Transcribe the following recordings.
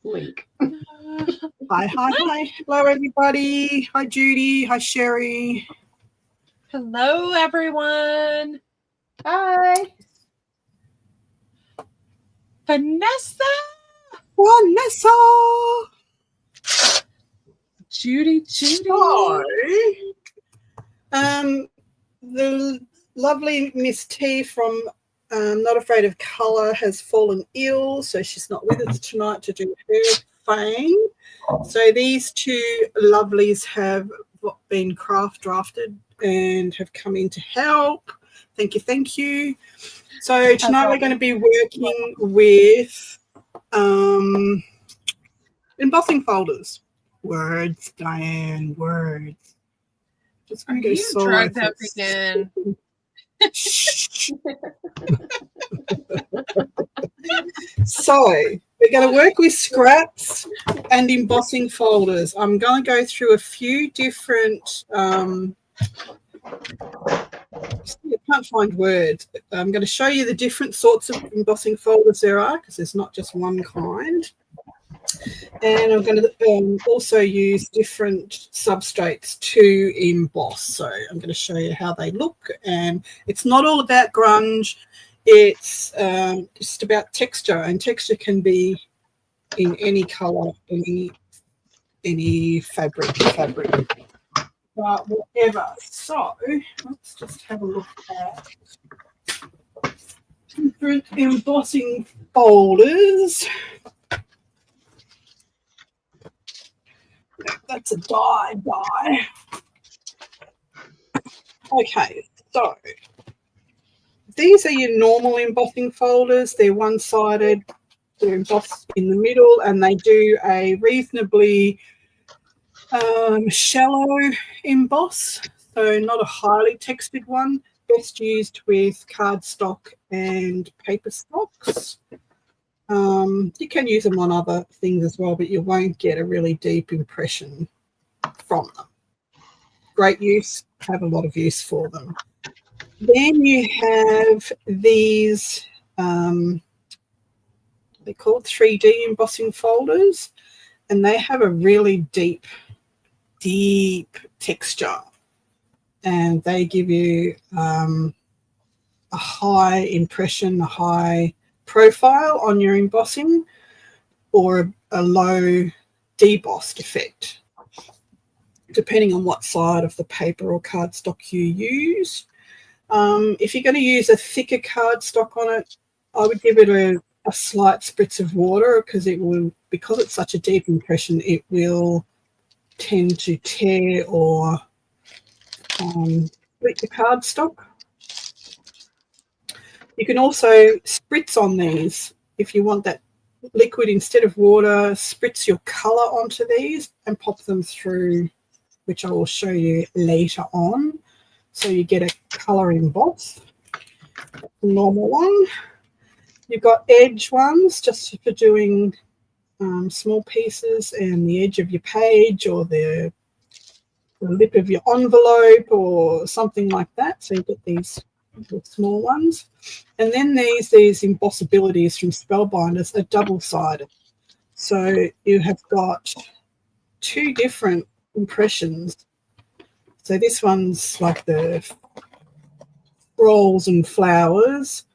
link. Hi. Hello, everybody. Hi, Judy. Hi, Sherry. Hello, everyone. Hi. Vanessa. Judy. So, the lovely Miss T from Not Afraid of Colour has fallen ill, so she's not with us tonight to do her thing. So these two lovelies have been craft drafted and have come in to help. Thank you. So tonight we're going to be working with embossing folders. Words, Diane, words. Just going to go solo. Drugged up again. So we're going to work with scraps and embossing folders. I'm going to go through a few different I can't find words. I'm going to show you the different sorts of embossing folders there are, because there's not just one kind. And I'm going to also use different substrates to emboss. So I'm going to show you how they look. And it's not all about grunge. It's just about texture. And texture can be in any colour, any fabric. But whatever. So let's just have a look at different embossing folders. That's a die. Okay, so these are your normal embossing folders. They're one-sided, they're embossed in the middle, and they do a reasonably shallow emboss, so not a highly textured one. Best used with cardstock and paper stocks. You can use them on other things as well, but you won't get a really deep impression from them. Great use, have a lot of use for them. Then you have these, they're called 3D embossing folders, and they have a really deep texture, and they give you a high impression, a high profile on your embossing, or a low debossed effect, depending on what side of the paper or cardstock you use. If you're going to use a thicker cardstock on it, I would give it a slight spritz of water, because it's such a deep impression, it will tend to tear or split the cardstock. You can also spritz on these. If you want that liquid instead of water, spritz your colour onto these and pop them through, which I will show you later on. So you get a colour emboss. Normal one. You've got edge ones just for doing small pieces and the edge of your page, or the lip of your envelope, or something like that. So you get these small ones. And then these embossabilities from Spellbinders are double-sided. So you have got two different impressions. So this one's like the scrolls and flowers,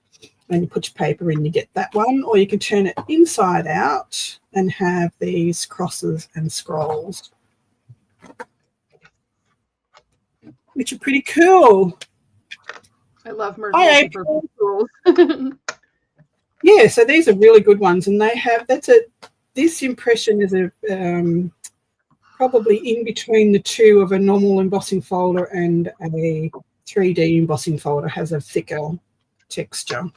and you put your paper in, you get that one. Or you can turn it inside out and have these crosses and scrolls, which are pretty cool. I love multiple tools. Yeah, so these are really good ones, and they have this impression is probably in between the two of a normal embossing folder and a 3D embossing folder. Has a thicker texture.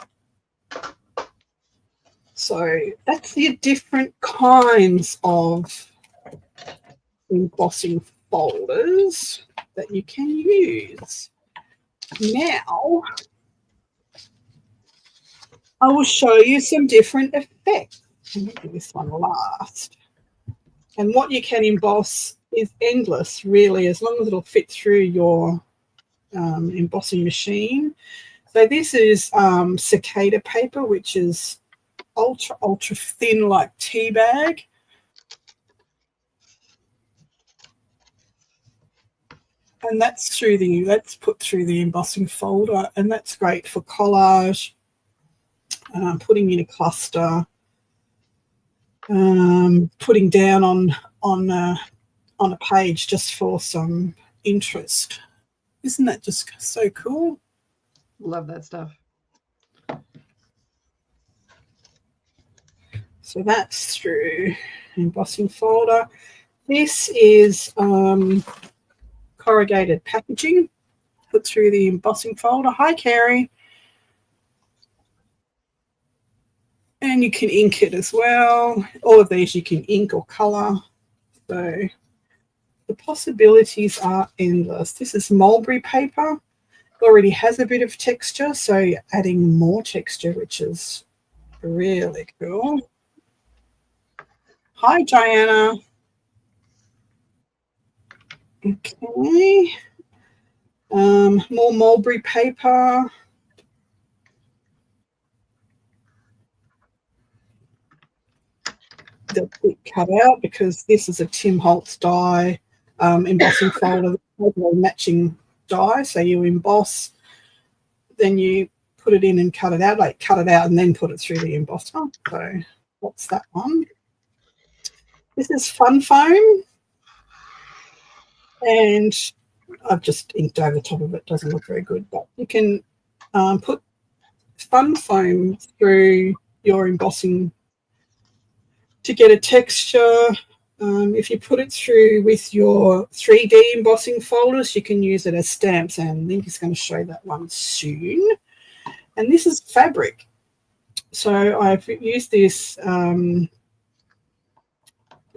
So that's the different kinds of embossing folders that you can use. Now, I will show you some different effects. Let me do this one last. And what you can emboss is endless, really, as long as it'll fit through your embossing machine. So this is cicada paper, which is ultra thin, like tea bag. And that's put through the embossing folder, and that's great for collage, putting in a cluster, putting down on a page just for some interest. Isn't that just so cool? Love that stuff. So that's through embossing folder. This is corrugated packaging, put through the embossing folder. Hi, Carrie. And you can ink it as well. All of these you can ink or colour. So the possibilities are endless. This is mulberry paper. It already has a bit of texture, so you're adding more texture, which is really cool. Hi, Diana. Okay. More mulberry paper. They'll be cut out because this is a Tim Holtz die embossing folder, matching die. So you emboss, then you put it in and cut it out, and then put it through the embosser. So what's that one? This is fun foam, and I've just inked over the top of it. Doesn't look very good, but you can put fun foam through your embossing to get a texture. If you put it through with your 3D embossing folders, you can use it as stamps, and Link is going to show that one soon. And this is fabric. So I've used this,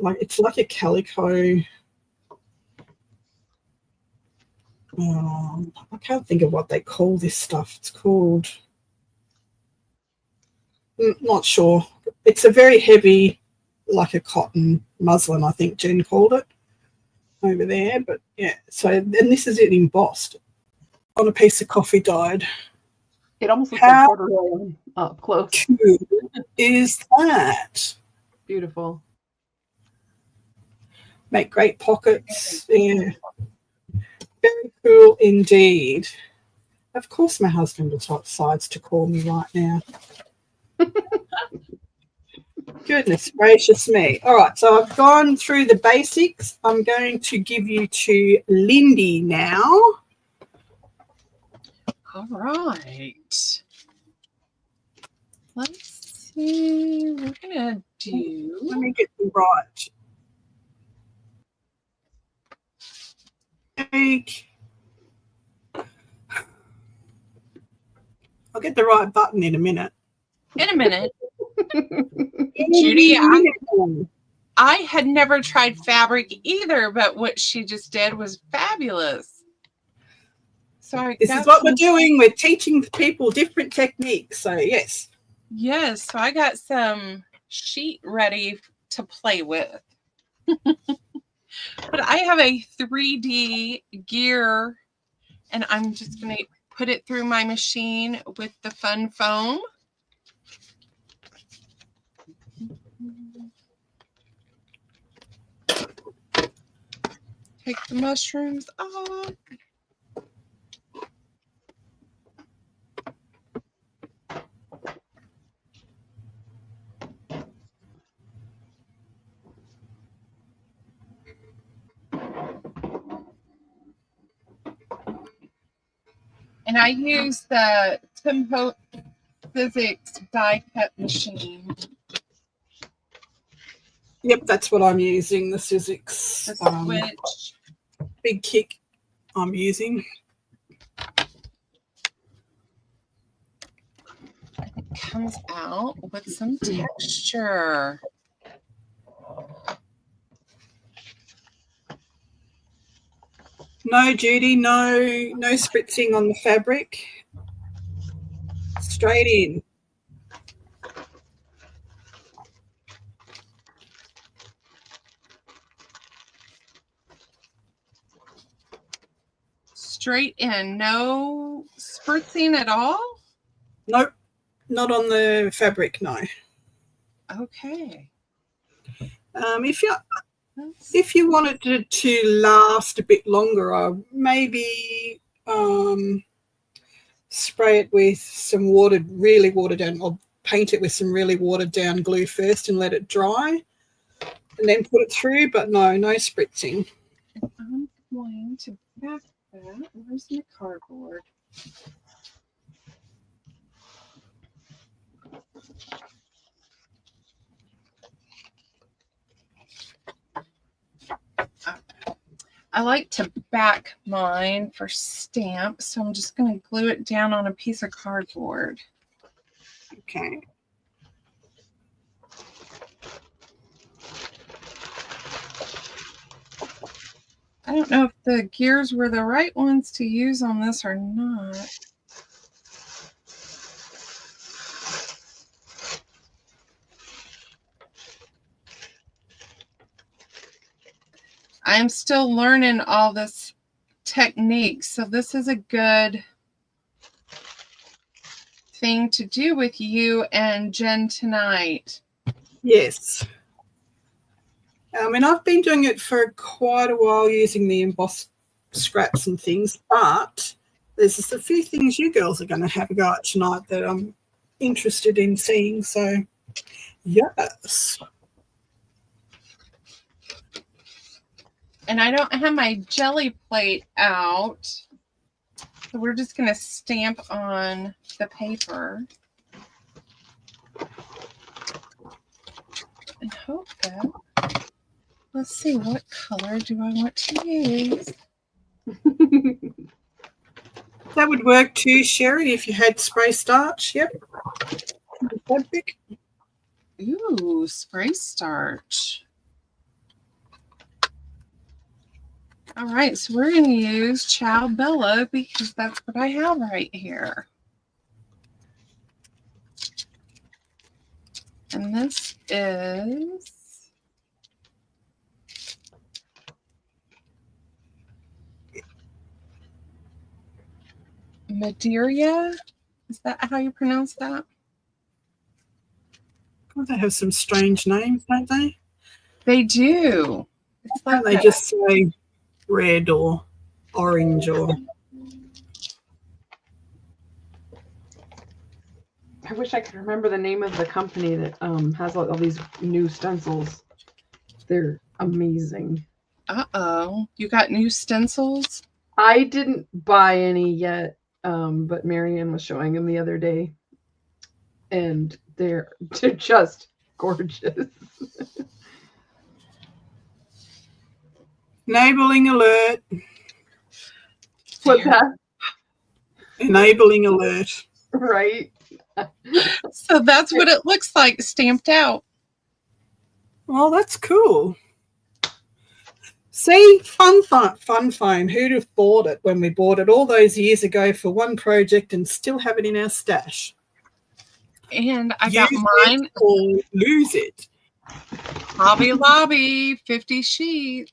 it's like a calico. I can't think of what they call this stuff. It's called, not sure. It's a very heavy, like a cotton muslin, I think Jen called it over there. But yeah, so, and this is it embossed on a piece of coffee dyed. It almost looks like corduroy up close. Cool is that? Beautiful. Make great pockets. Yeah. Very cool indeed. Of course my husband decides to call me right now. Goodness gracious me. All right, so I've gone through the basics. I'm going to give you to Lindy now. All right. Let's see. We're going to do... Let me get them right. I'll get the right button in a minute. In a minute. Judy, I had never tried fabric either, but what she just did was fabulous. So this is what we're doing. We're teaching people different techniques. So yes. Yes. So I got some sheet ready to play with. But I have a 3D gear, and I'm just going to put it through my machine with the fun foam. Take the mushrooms off. And I use the Tim Holtz Physics die cut machine. Yep, that's what I'm using, the Sizzix. The switch. Big kick I'm using. It comes out with some texture. No, Judy, no spritzing on the fabric. Straight in. Straight in, no spritzing at all? Nope, not on the fabric, no. Okay. If you If you wanted it to last a bit longer, I maybe spray it with some really watered down, or paint it with some really watered down glue first and let it dry, and then put it through. But no spritzing. I'm going to back that. Where's my cardboard? I like to back mine for stamp, so I'm just going to glue it down on a piece of cardboard. Okay. I don't know if the gears were the right ones to use on this or not. I'm still learning all this technique, so this is a good thing to do with you and Jen tonight. Yes. I mean, I've been doing it for quite a while using the embossed scraps and things, but there's just a few things you girls are going to have a go at tonight that I'm interested in seeing. So, yes. And I don't have my jelly plate out, so we're just going to stamp on the paper. And hope that, let's see, what color do I want to use? That would work too, Sherry, if you had spray starch. Yep. Fabric. Ooh, spray starch. All right, so we're going to use Ciao Bella because that's what I have right here. And this is Madeira. Is that how you pronounce that? God, they have some strange names, don't they? They do. It's like Don't they just say red or orange or... I wish I could remember the name of the company that has all these new stencils. They're amazing. Uh-oh. You got new stencils? I didn't buy any yet, but Marianne was showing them the other day. And they're just gorgeous. Enabling alert. What's that? Enabling alert. Right? So that's what it looks like stamped out. Well, that's cool. See, fun foam. Who'd have bought it when we bought it all those years ago for one project and still have it in our stash? And I got Use mine. it or lose it. Hobby Lobby, 50 sheets.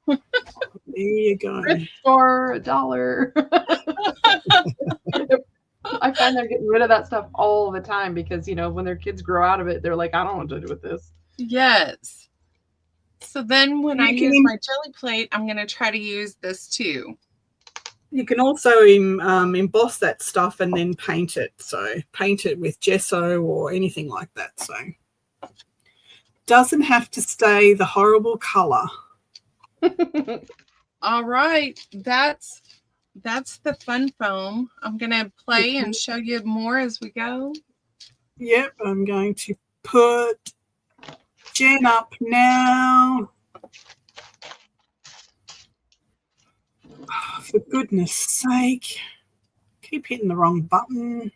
There you go. For $1. I find they're getting rid of that stuff all the time because, you know, when their kids grow out of it, they're like, I don't know what to do with this. Yes. So then when I You use can- my jelly plate, I'm going to try to use this too. You can also emboss that stuff and then paint it. So paint it with gesso or anything like that. So doesn't have to stay the horrible color. All right. That's the fun foam. I'm going to play and show you more as we go. Yep, I'm going to put Jen up now. Oh, for goodness sake. Keep hitting the wrong button.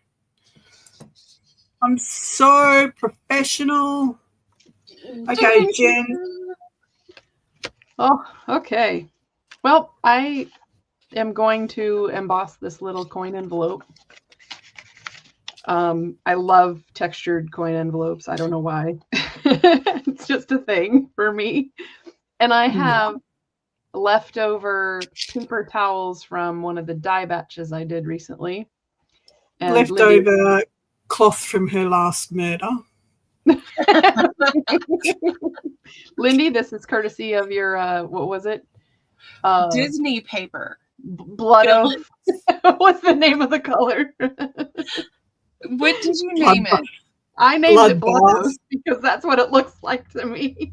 I'm so professional. Okay, Jen. Oh, okay. Well, I am going to emboss this little coin envelope. I love textured coin envelopes. I don't know why. It's just a thing for me. And I have leftover paper towels from one of the dye batches I did recently. And Leftover cloth from her last murder. Lindy, this is courtesy of your, what was it? Disney paper. Blood Oath. What's the name of the color? What did you name it? I named it Blood Bloodbath. Oath because that's what it looks like to me.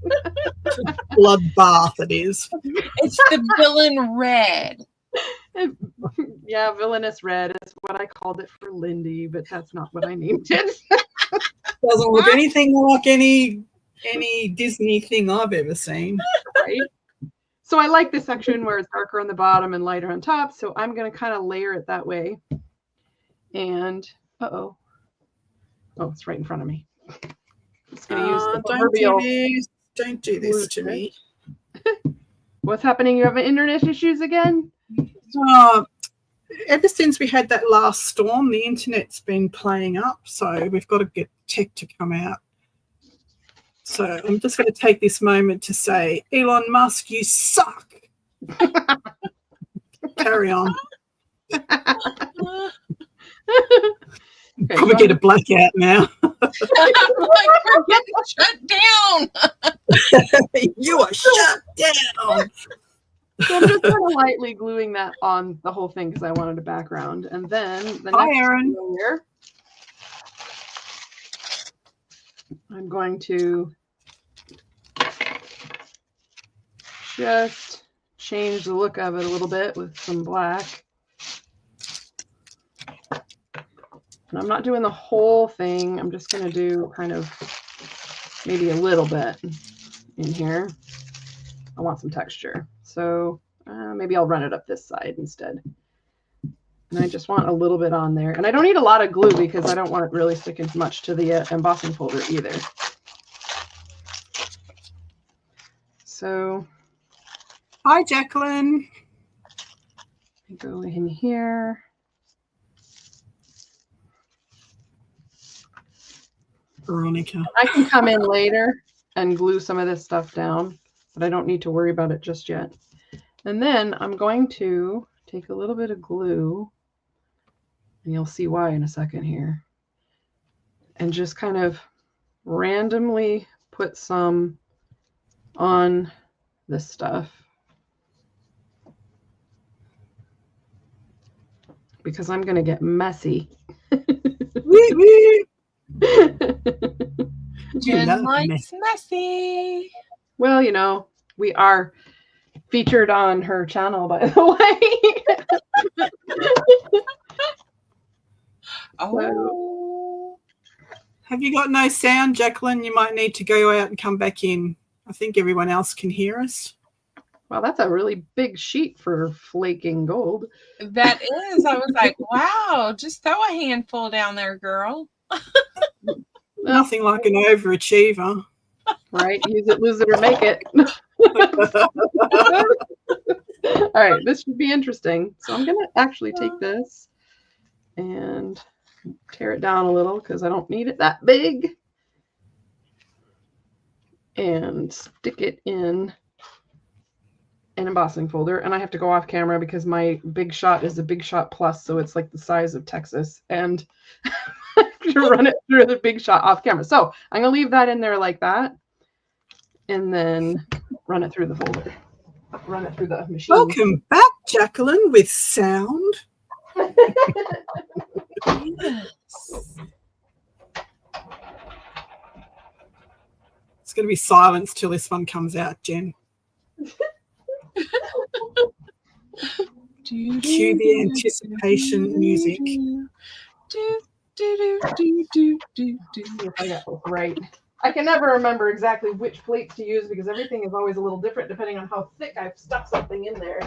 Bloodbath it is. It's the villain red. Yeah, Villainous Red is what I called it for Lindy, but that's not what I named it. Doesn't look anything like any Disney thing I've ever seen. Right? So I like this section where it's darker on the bottom and lighter on top. So I'm going to kind of layer it that way. And, oh, it's right in front of me. I'm just going to use the proverbial. Don't do this to me. What's happening? You have internet issues again? Ever since we had that last storm, the internet's been playing up. So we've got to get tech to come out. So I'm just going to take this moment to say, Elon Musk, you suck. Carry on. Okay, Probably get a blackout now. Like we're getting shut down. You are shut down. So I'm just kind of lightly gluing that on the whole thing because I wanted a background. And then the Hi, next Erin. layer, I'm going to just change the look of it a little bit with some black. And I'm not doing the whole thing. I'm just going to do kind of maybe a little bit in here. I want some texture. So maybe I'll run it up this side instead. And I just want a little bit on there. And I don't need a lot of glue because I don't want it really sticking much to the embossing folder either. So Hi, Jacqueline. I go in here. Veronica. I can come in later and glue some of this stuff down, but I don't need to worry about it just yet. And then I'm going to take a little bit of glue, and you'll see why in a second here, and just kind of randomly put some on this stuff. Because I'm going to get messy. Jen likes messy. Well, you know, we are featured on her channel, by the way. Oh. Have you got no sound, Jacqueline? You might need to go out and come back in. I think everyone else can hear us. Well, that's a really big sheet for flaking gold. That is. I was like, wow, just throw a handful down there, girl. Nothing like an overachiever. Right? Use it, lose it, or make it. All right, this should be interesting. So I'm going to actually take this and tear it down a little because I don't need it that big. And stick it in an embossing folder. And I have to go off camera because my Big Shot is a Big Shot Plus, so it's like the size of Texas. And to run it through the Big Shot off camera. So I'm going to leave that in there like that. And then run it through the folder. Run it through the machine. Welcome back, Jacqueline, with sound. Yes. It's going to be silence till this one comes out, Jen. Cue the anticipation music. I got this right. I can never remember exactly which plates to use because everything is always a little different depending on how thick I've stuck something in there.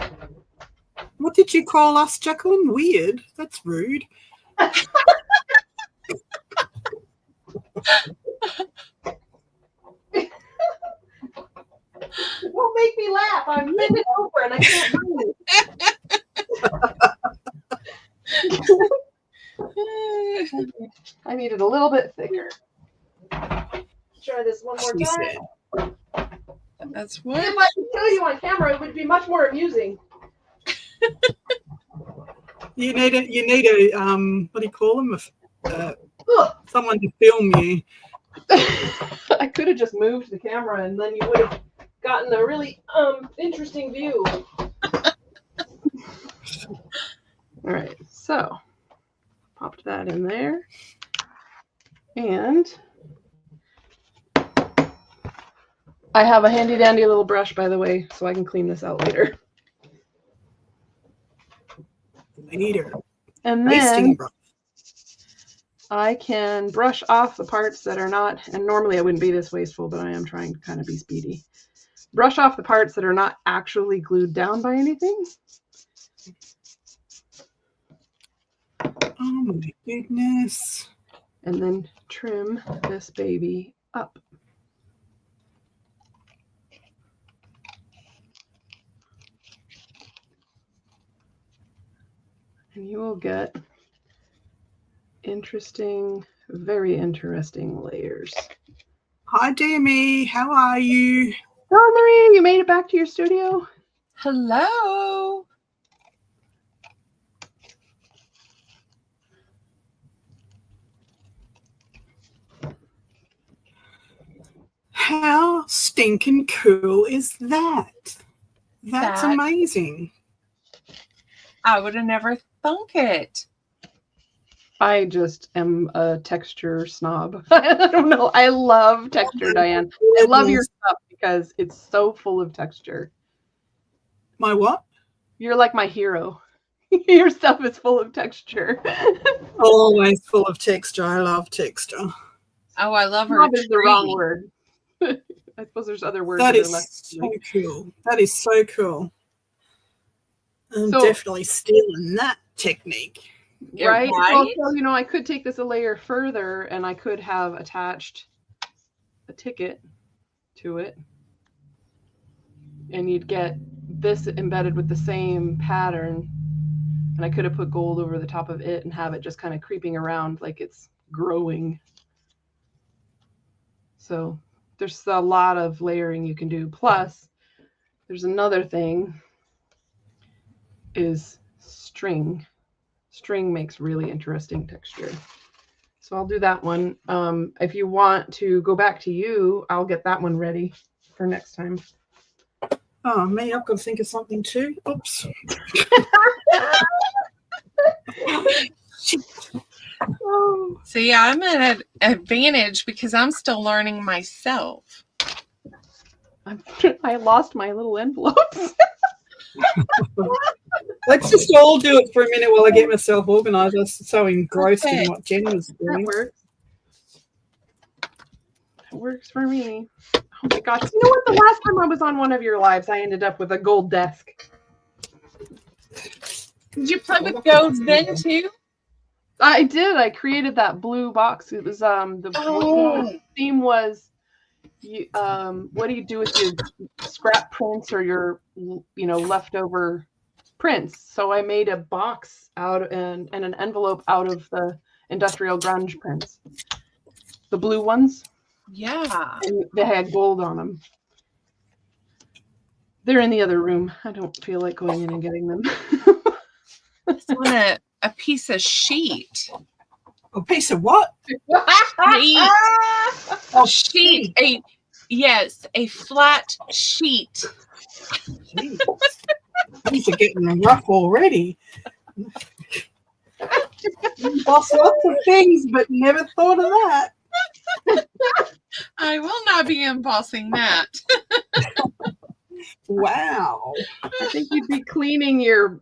What did you call us, Jacqueline? Weird. That's rude. It won't make me laugh. I'm bending over and I can't move. I need it a little bit thicker. Try this one more time. That's what. If I could tell you on camera, it would be much more amusing. You need a what do you call them? Someone to film you. I could have just moved the camera and then you would have gotten a really interesting view. All right, so popped that in there. And I have a handy dandy little brush, by the way, so I can clean this out later. Later. And then I can brush off the parts that are not, and normally I wouldn't be this wasteful, but I am trying to kind of be speedy. Brush off the parts that are not actually glued down by anything. Oh my goodness. And then trim this baby up. And you will get interesting, very interesting layers. Hi, Demi. How are you? Oh, Maria, you made it back to your studio? Hello. How stinking cool is that? That's amazing. I would have never thunk it. I just am a texture snob. I don't know. I love texture, Diane. I love your stuff because it's so full of texture. My what? You're like my hero. Your stuff is full of texture. Always full of texture. I love texture. Oh, I love her. Snob is the wrong word. I suppose there's other words that that is are less so cool. That is so cool. I'm definitely stealing that technique. Right? Well, so, you know, I could take this a layer further and I could have attached a ticket to it. And you'd get this embedded with the same pattern. And I could have put gold over the top of it and have it just kind of creeping around like it's growing. So there's a lot of layering you can do. Plus, there's another thing is string. String makes really interesting texture. So I'll do that one. If you want to go back to you, I'll get that one ready for next time. Oh, me, I've got to think of something too. Oops. See, I'm at an advantage because I'm still learning myself. I lost my little envelopes. Let's just all do it for a minute while I get myself organized. I was so engrossed in what Jen was doing. That works for me. Oh my gosh. You know what? The last time I was on one of your lives, I ended up with a gold desk. Did you play with gold then too? I did. I created that blue box. It was the theme was what do you do with your scrap prints or your leftover prints? So I made a box out and an envelope out of the industrial grunge prints, the blue ones. Yeah, and they had gold on them. They're in the other room. I don't feel like going in and getting them. It's on a piece of sheet. A piece of what? Sheet. Oh, sheet. A flat sheet. Jeez. These are getting rough already. Boss lots of things, but never thought of that. I will not be embossing that. Wow. I think you'd be cleaning your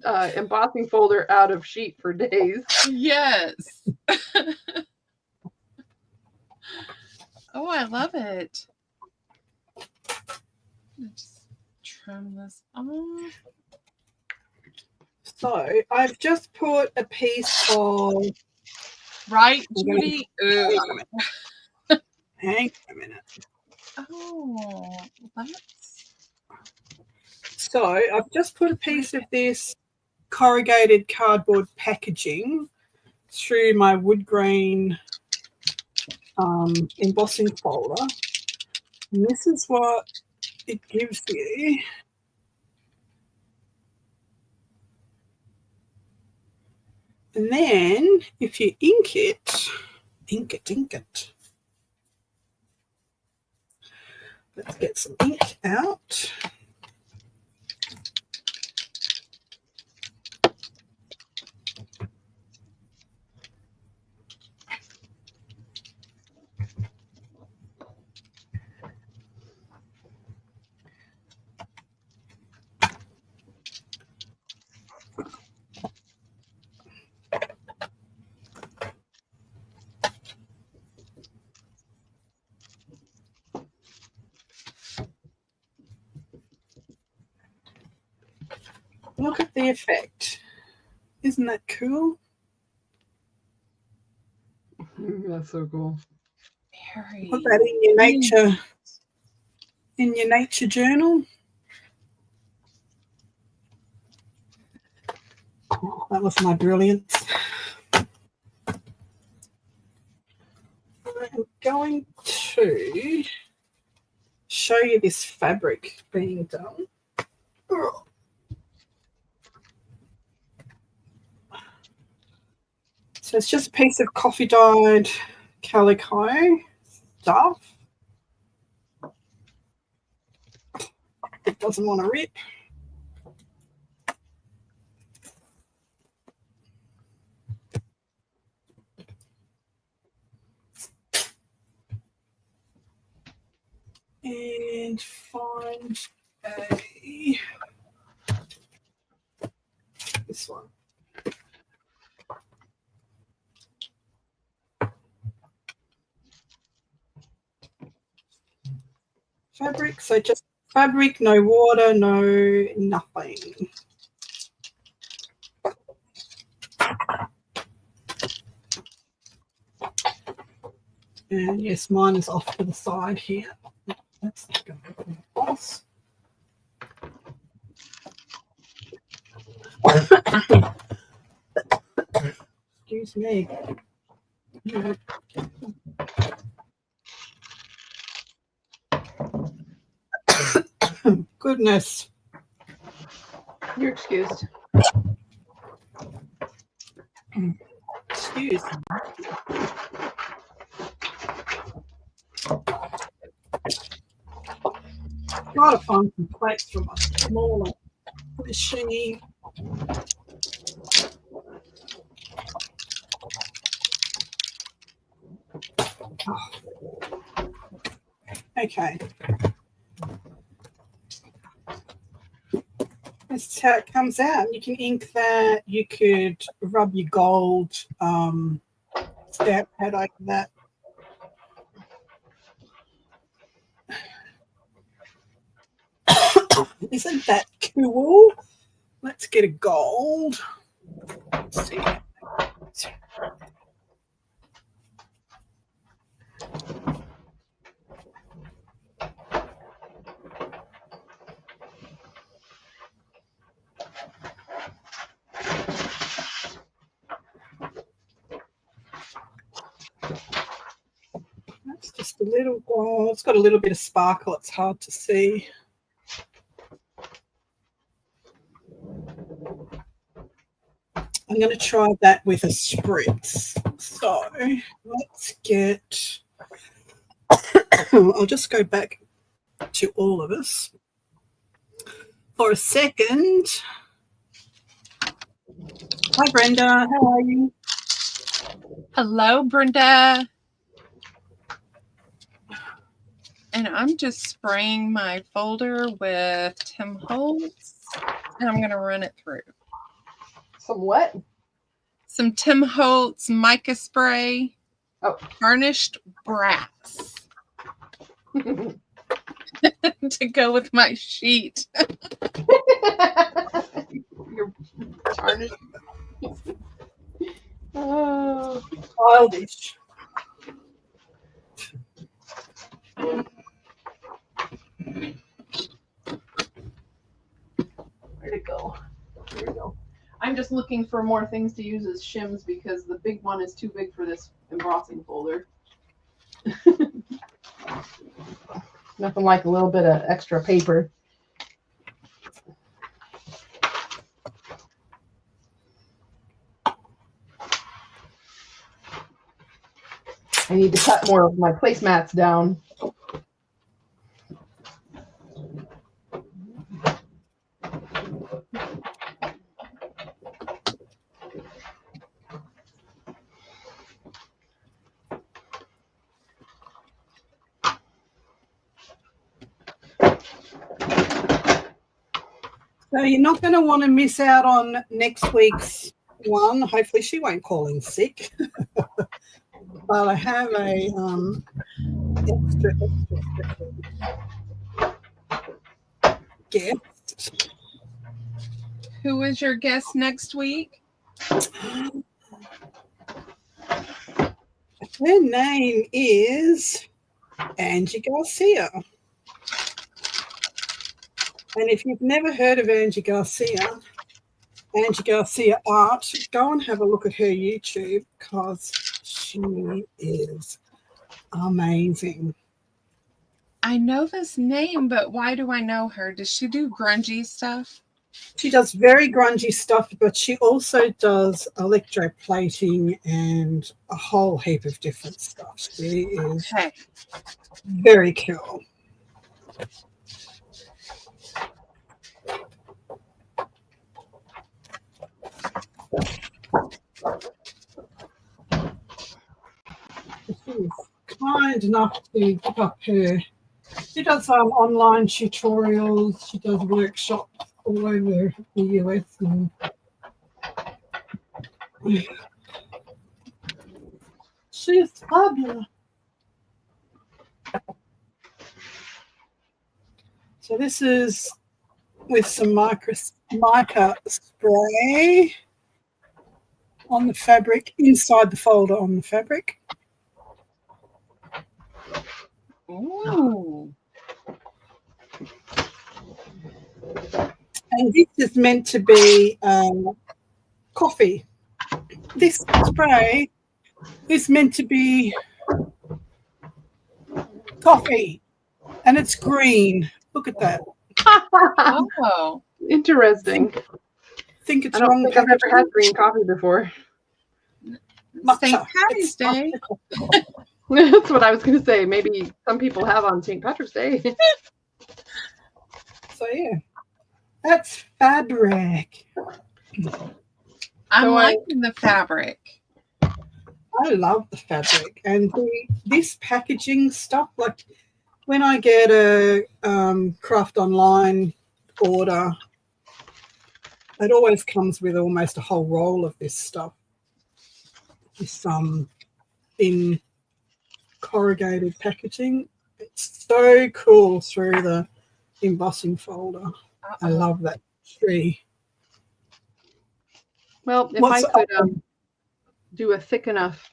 embossing folder out of sheet for days. Yes. Oh, I love it. Just trim this off. So I've just put a piece of... Right, Judy? Hang on a minute. Oh, that's... So I've just put a piece of this corrugated cardboard packaging through my wood grain embossing folder. And this is what it gives you. And then if you ink it. Let's get some ink out. Look at the effect. Isn't that cool? That's so cool. Very Put that in your nature journal. That was my brilliance. I'm going to show you this fabric being done. So it's just a piece of coffee dyed calico stuff. It doesn't want to rip. And find this one. Fabric, so just fabric, no water, no nothing. And yes, mine is off to the side here. Let's go with the boss. Excuse me. Goodness. You're excused. Excuse me. Gotta find some plates from a smaller machine. Oh. Okay. This is how it comes out. You can ink that. You could rub your gold stamp pad over that. Isn't that cool? Let's get a gold. Let's see. That's just a little gold. It's got a little bit of sparkle. It's hard to see. I'm going to try that with a spritz. So let's get, I'll just go back to all of us for a second. Hi, Brenda. How are you? Hello, Brenda. And I'm just spraying my folder with Tim Holtz, and I'm going to run it through. Some what? Some Tim Holtz mica spray. Oh. Tarnished brass. To go with my sheet. You're tarnished. Oh, Childish. where'd it go? There we go. I'm just looking for more things to use as shims because the big one is too big for this embossing folder. Nothing like a little bit of extra paper. I need to cut more of my placemats down. So you're not going to want to miss out on next week's one. Hopefully she won't call in sick. But I have a extra guest. Who is your guest next week? Her name is Angie Garcia. And if you've never heard of Angie Garcia Art, go and have a look at her YouTube because she is amazing. I know this name, but why do I know her? Does she do grungy stuff? She does very grungy stuff, but she also does electroplating and a whole heap of different stuff. She is very cool. She's kind enough to give up her. She does online tutorials. She does workshops all over the US. And she's fabulous. So this is with some mica spray on the fabric, inside the folder on the fabric. Ooh. And this is meant to be coffee. This spray is meant to be coffee, and it's green. Look at that. Oh, Interesting. Think it's I don't wrong. think I've ever had green coffee before. St. Patty's Day. That's what I was going to say. Maybe some people have on St. Patrick's Day. So yeah, that's fabric. I'm liking the fabric. I love the fabric and this packaging stuff. Like when I get a craft online order, it always comes with almost a whole roll of this stuff. This in corrugated packaging. It's so cool through the embossing folder. I love that tree. Well, if I could do a thick enough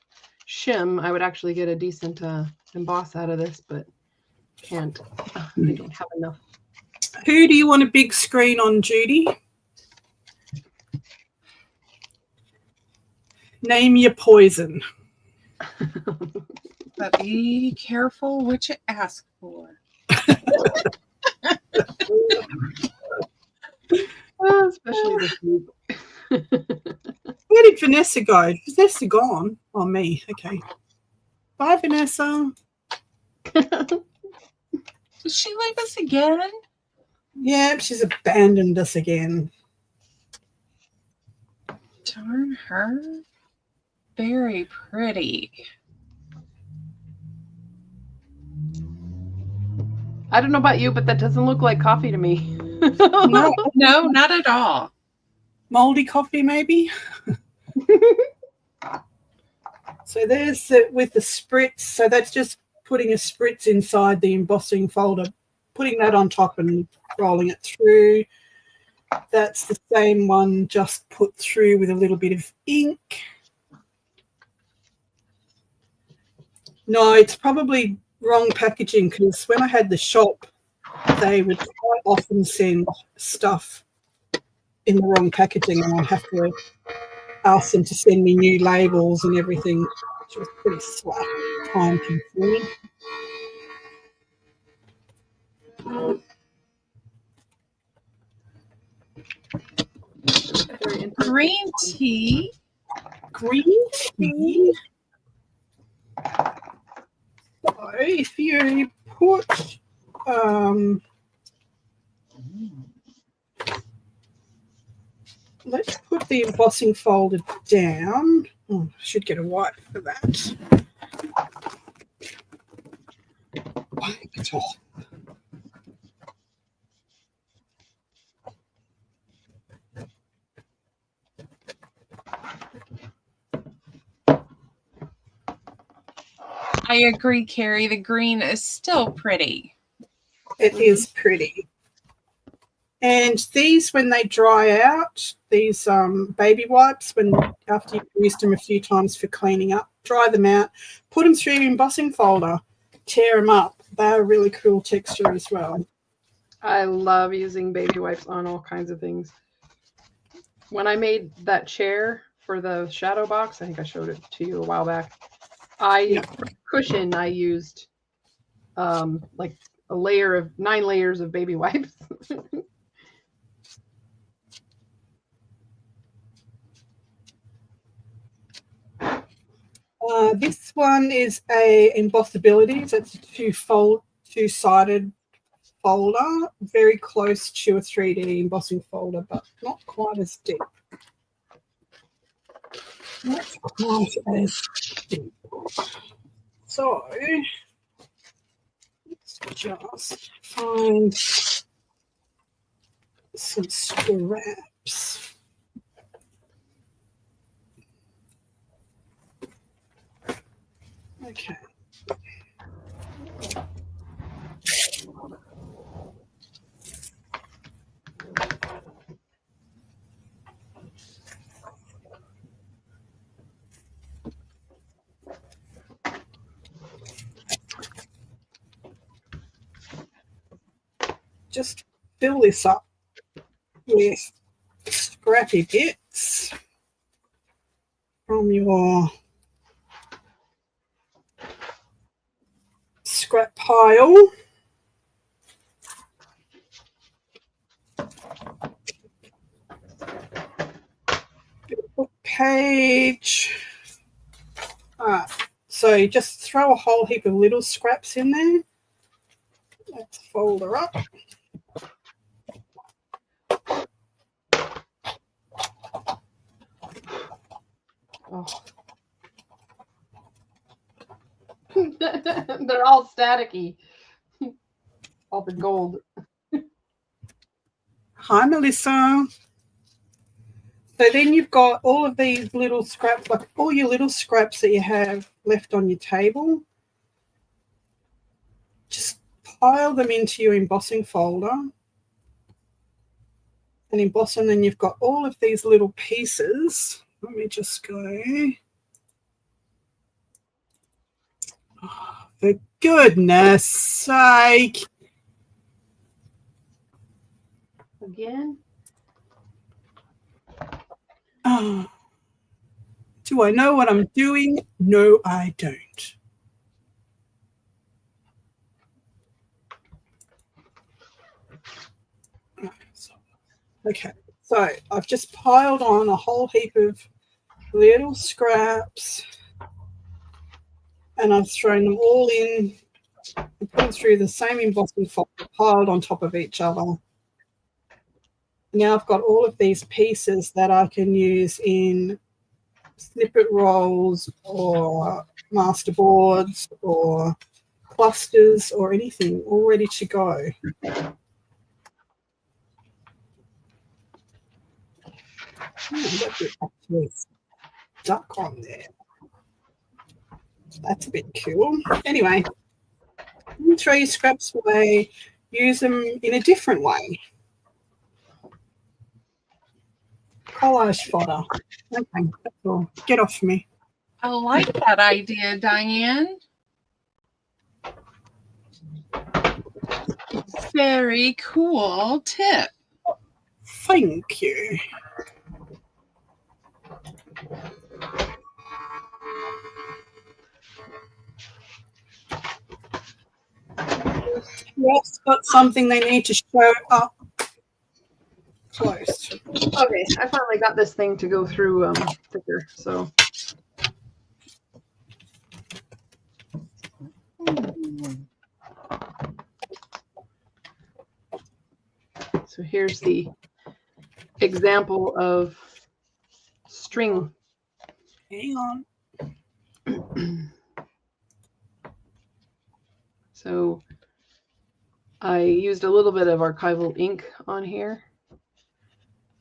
shim, I would actually get a decent emboss out of this, but can't. I don't have enough. Who do you want a big screen on, Judy? Name your poison. But be careful what you ask for. Especially this week. Where did Vanessa go? Vanessa gone? Oh, me. Okay. Bye, Vanessa. Did she leave us again? Yeah, she's abandoned us again. Darn her. Very pretty. I don't know about you, but that doesn't look like coffee to me. No, not at all. moldy coffee, maybe. So there's with the spritz. So that's just putting a spritz inside the embossing folder, putting that on top and rolling it through. That's the same one, just put through with a little bit of ink. No, it's probably wrong packaging because when I had the shop, they would quite often send stuff in the wrong packaging and I'd have to ask them to send me new labels and everything, which was pretty time consuming. Green tea. Green tea. So if you put let's put the embossing folder down. Oh, I should get a wipe for that. Wipe it off. I agree, Carrie. The green is still pretty. It is pretty. And these, when they dry out, these baby wipes, after you've used them a few times for cleaning up, dry them out, put them through your embossing folder, tear them up. They're a really cool texture as well. I love using baby wipes on all kinds of things. When I made that chair for the shadow box, I think I showed it to you a while back. For the cushion, I used like 9 layers of baby wipes. This one is a embossability. So it's a two-sided folder, very close to a 3D embossing folder, but not quite as deep. Not quite as deep. So let's just find some scraps. Okay. Just fill this up with scrappy bits from your scrap pile. Book page. So you just throw a whole heap of little scraps in there. Let's fold her up. Oh. They're all staticky. All the gold. Hi, Melissa. So then you've got all of these little scraps, like all your little scraps that you have left on your table. Just pile them into your embossing folder and emboss, and then you've got all of these little pieces. Let me just go. Oh, for goodness sake. Again? Oh. Do I know what I'm doing? No, I don't. Okay, so I've just piled on a whole heap of little scraps and I've thrown them all in and put them through the same embossing folder piled on top of each other. Now I've got all of these pieces that I can use in snippet rolls or master boards or clusters or anything, all ready to go. That bit actually stuck on there. That's a bit cool. Anyway, throw your scraps away, use them in a different way. Collage fodder. Okay, that's all. Get off me. I like that idea, Diane. Very cool tip. Thank you. Yes, got something they need to show up close. Okay, I finally got this thing to go through thicker, so. So here's the example of string. Hang on. So I used a little bit of archival ink on here,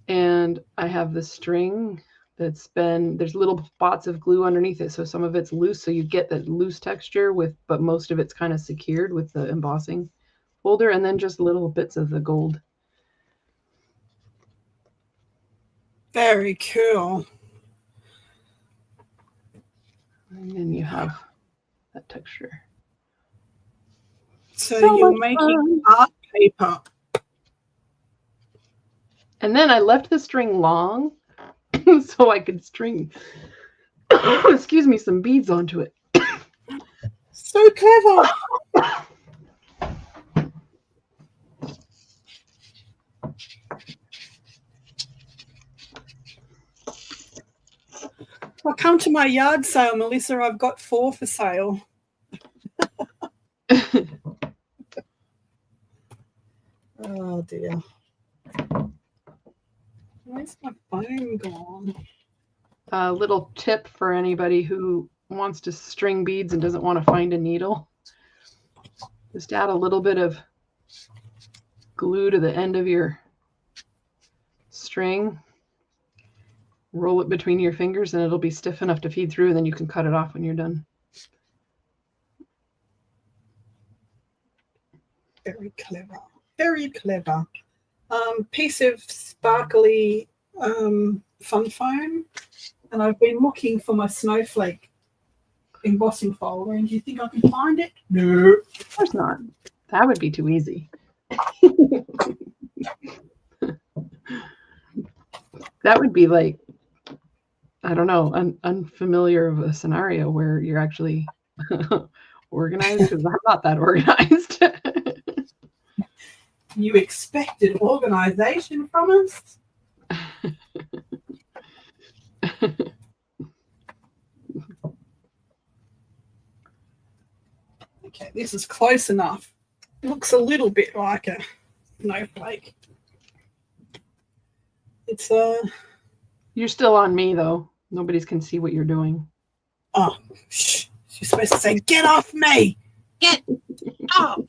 and I have the string there's little spots of glue underneath it, so some of it's loose, so you get that loose texture but most of it's kind of secured with the embossing folder, and then just little bits of the gold. Very cool. And then you have that texture. So you're making art paper. And then I left the string long so I could string, excuse me, some beads onto it. So clever. Well, come to my yard sale, Melissa. I've got 4 for sale. Oh, dear. Where's my phone gone? A little tip for anybody who wants to string beads and doesn't want to find a needle. Just add a little bit of glue to the end of your string. Roll it between your fingers and it'll be stiff enough to feed through, and then you can cut it off when you're done. Very clever. Very clever. Piece of sparkly fun foam, and I've been looking for my snowflake embossing folder, and do you think I can find it? No. Of course not. That would be too easy. That would be like, I don't know, unfamiliar of a scenario where you're actually organized, because I'm not that organized. You expected organization from us? Okay, this is close enough. It looks a little bit like a snowflake. It's You're still on me, though. Nobody can see what you're doing. Oh, shh. You're supposed to say, "Get off me!" Get off.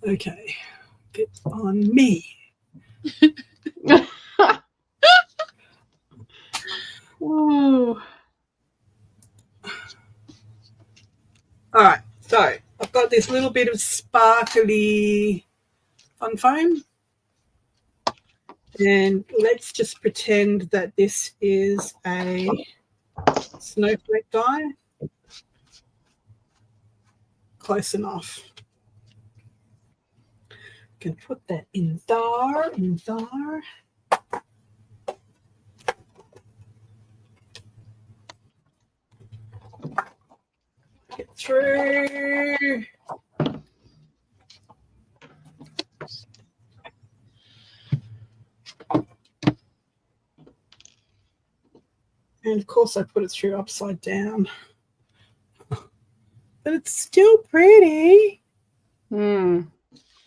Okay, get on me. Oh. All right, so I've got this little bit of sparkly fun foam, and let's just pretend that this is a snowflake die. Close enough. Can put that in there, Get through. And of course I put it through upside down. But it's still pretty. I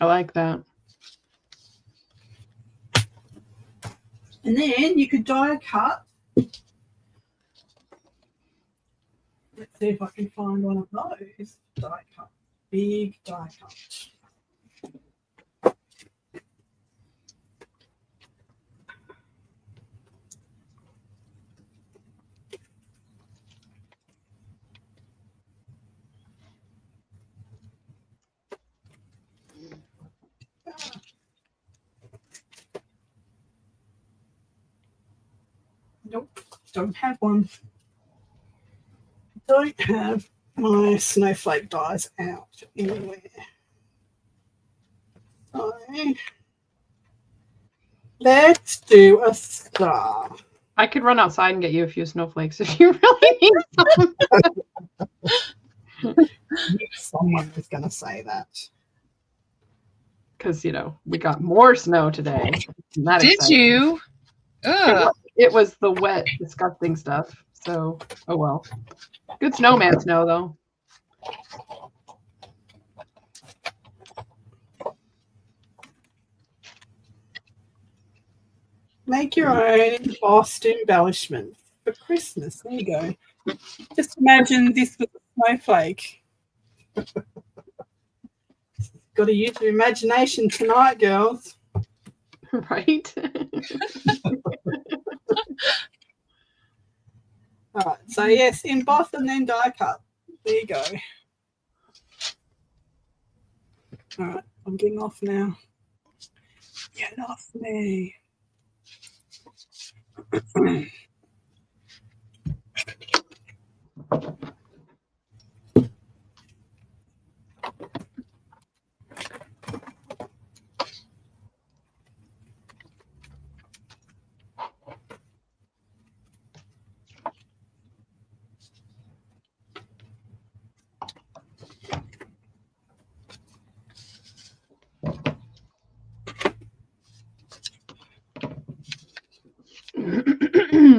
like that. And then you could die cut. Let's see if I can find one of those. Die cut. Big die cut. Nope, don't have one. Don't have my snowflake dies out anywhere. So let's do a star. I could run outside and get you a few snowflakes if you really need some. Someone is going to say that. Because, we got more snow today. Did exciting. You? Ugh. It was the wet, disgusting stuff. So, oh well. Good snowman snow, though. Make your own embossed embellishment for Christmas. There you go. Just imagine this was a snowflake. Got Got to use your imagination tonight, girls. Right? All right. So yes, emboss and then die cut. There you go. All right. I'm getting off now. Get off me.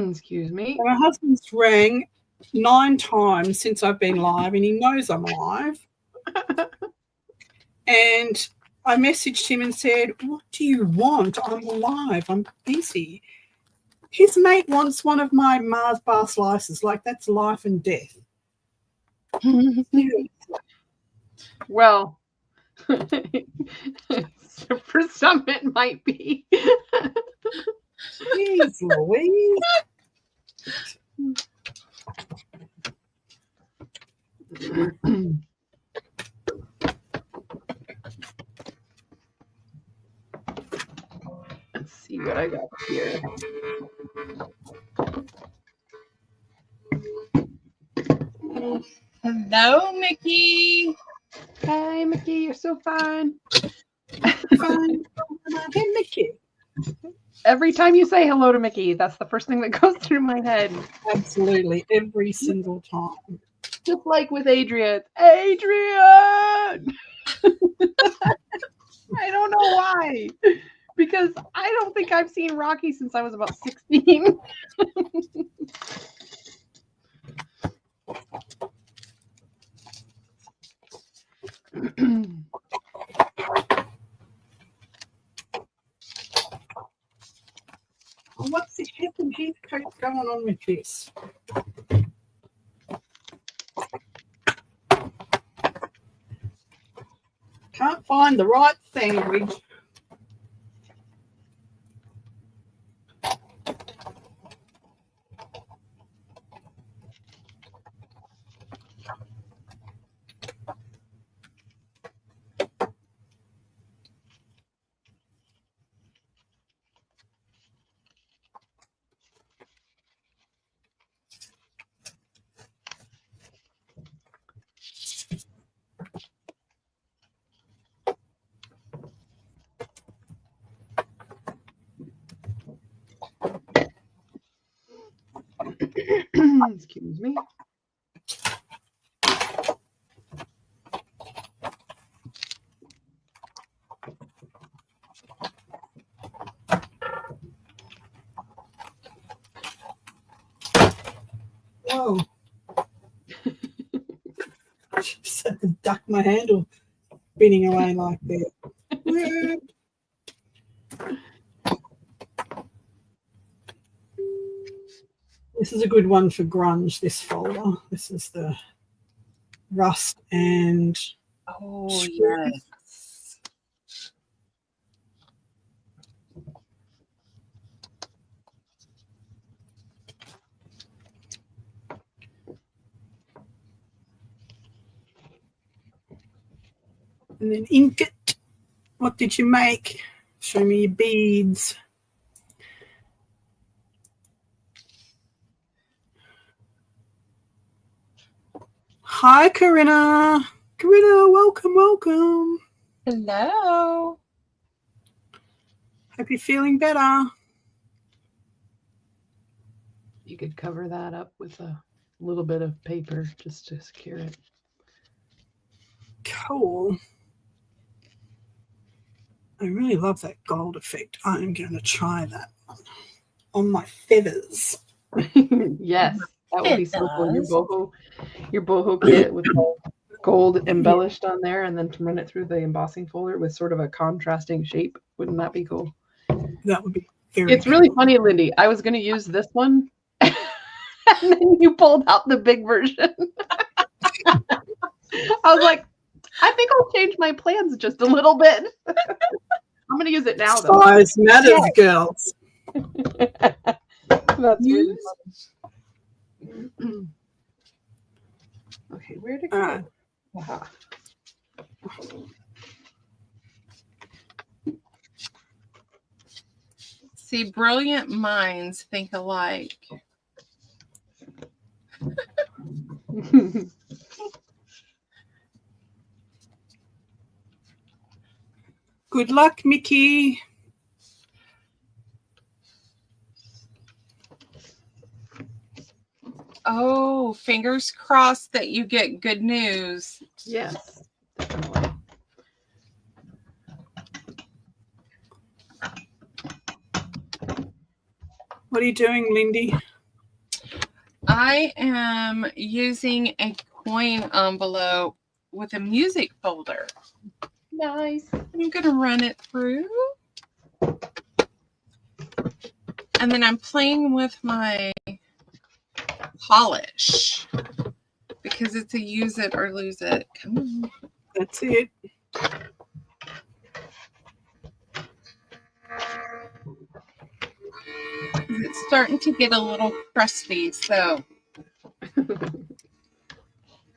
Excuse me. My husband's rang 9 times since I've been live, and he knows I'm live. And I messaged him and said, "What do you want? I'm live. I'm busy." His mate wants one of my Mars bar slices. Like, that's life and death. Well, for some it might be. Jeez Louise. Let's see what I got here. Hello, Mickey. Hey, Mickey, you're so fine. Fine. Hey, Mickey. Every time you say hello to Mickey, that's the first thing that goes through my head. Absolutely. Every single time. Just like with Adrian. Adrian! I don't know why. Because I don't think I've seen Rocky since I was about 16. What's the happened here? What's going on with this? Can't find the right sandwich. Excuse me. Whoa. Just had to duck my handle spinning away like that. This is a good one for grunge, this folder. This is the rust and Oh, yes. and then ink it. What did you make? Show me your beads. Hi, Corinna. Corinna, welcome, welcome. Hello. Hope you're feeling better. You could cover that up with a little bit of paper just to secure it. Cool. I really love that gold effect. I'm going to try that one on my feathers. Yes, that would be so cool. Your boho kit with gold embellished on there, and then to run it through the embossing folder with sort of a contrasting shape. Wouldn't that be cool? That would be very It's really funny, Lindy. I was going to use this one, and then you pulled out the big version. I was like, I think I'll change my plans just a little bit. I'm going to use it now, though. Size matters, girls. That's really funny. Okay, where did it go? Aha. See, brilliant minds think alike. Good luck, Mickey. Oh, fingers crossed that you get good news. Yes, definitely. What are you doing, Lindy? I am using a coin envelope with a music folder. Nice. I'm going to run it through. And then I'm playing with my polish because it's a use it or lose it. Come on. That's it. It's starting to get a little crusty, so.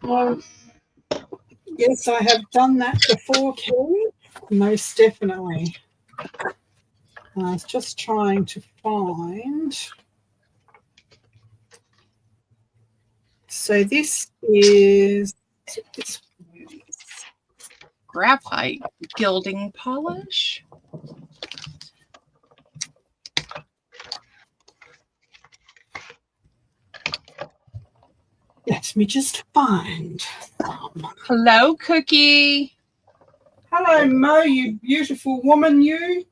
Well, yes, I have done that before, Kelly. Most definitely. I was just trying to find. So this is this. Graphite gilding polish. Let me just find. Hello, Cookie. Hello, Mo, you beautiful woman, you.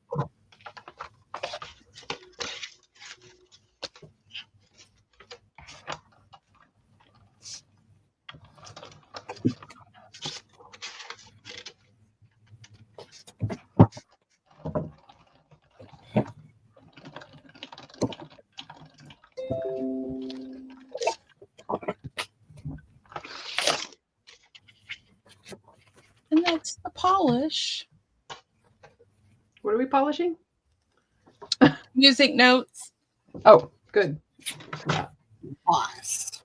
And that's the polish. What are we polishing? Music notes. Oh, good. Nice.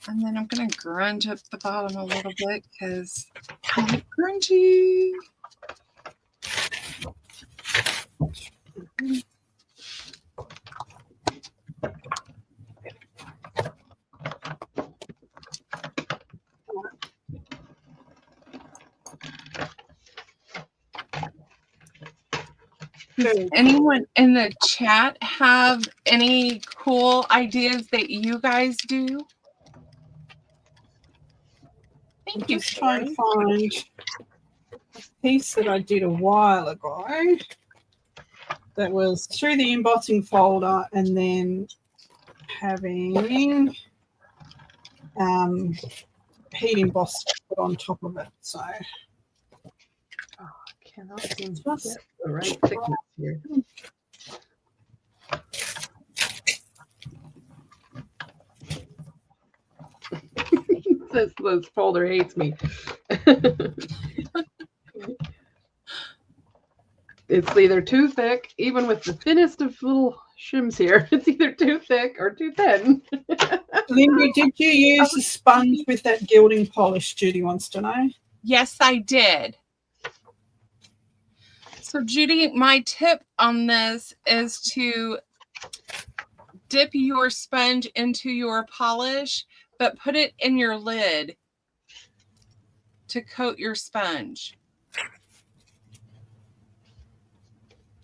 And then I'm going to grunge up the bottom a little bit because I'm grungy. Does anyone in the chat have any cool ideas that you guys do? Thank you. Just trying to find a piece that I did a while ago that was through the embossing folder and then having heat embossed put on top of it. So I cannot seem to get the right thickness here. This folder hates me. It's either too thick, even with the thinnest of little shims here. It's either too thick or too thin. Lindy, did you use a sponge with that gilding polish? Judy wants to know. Yes, I did. So, Judy, my tip on this is to dip your sponge into your polish, but put it in your lid to coat your sponge.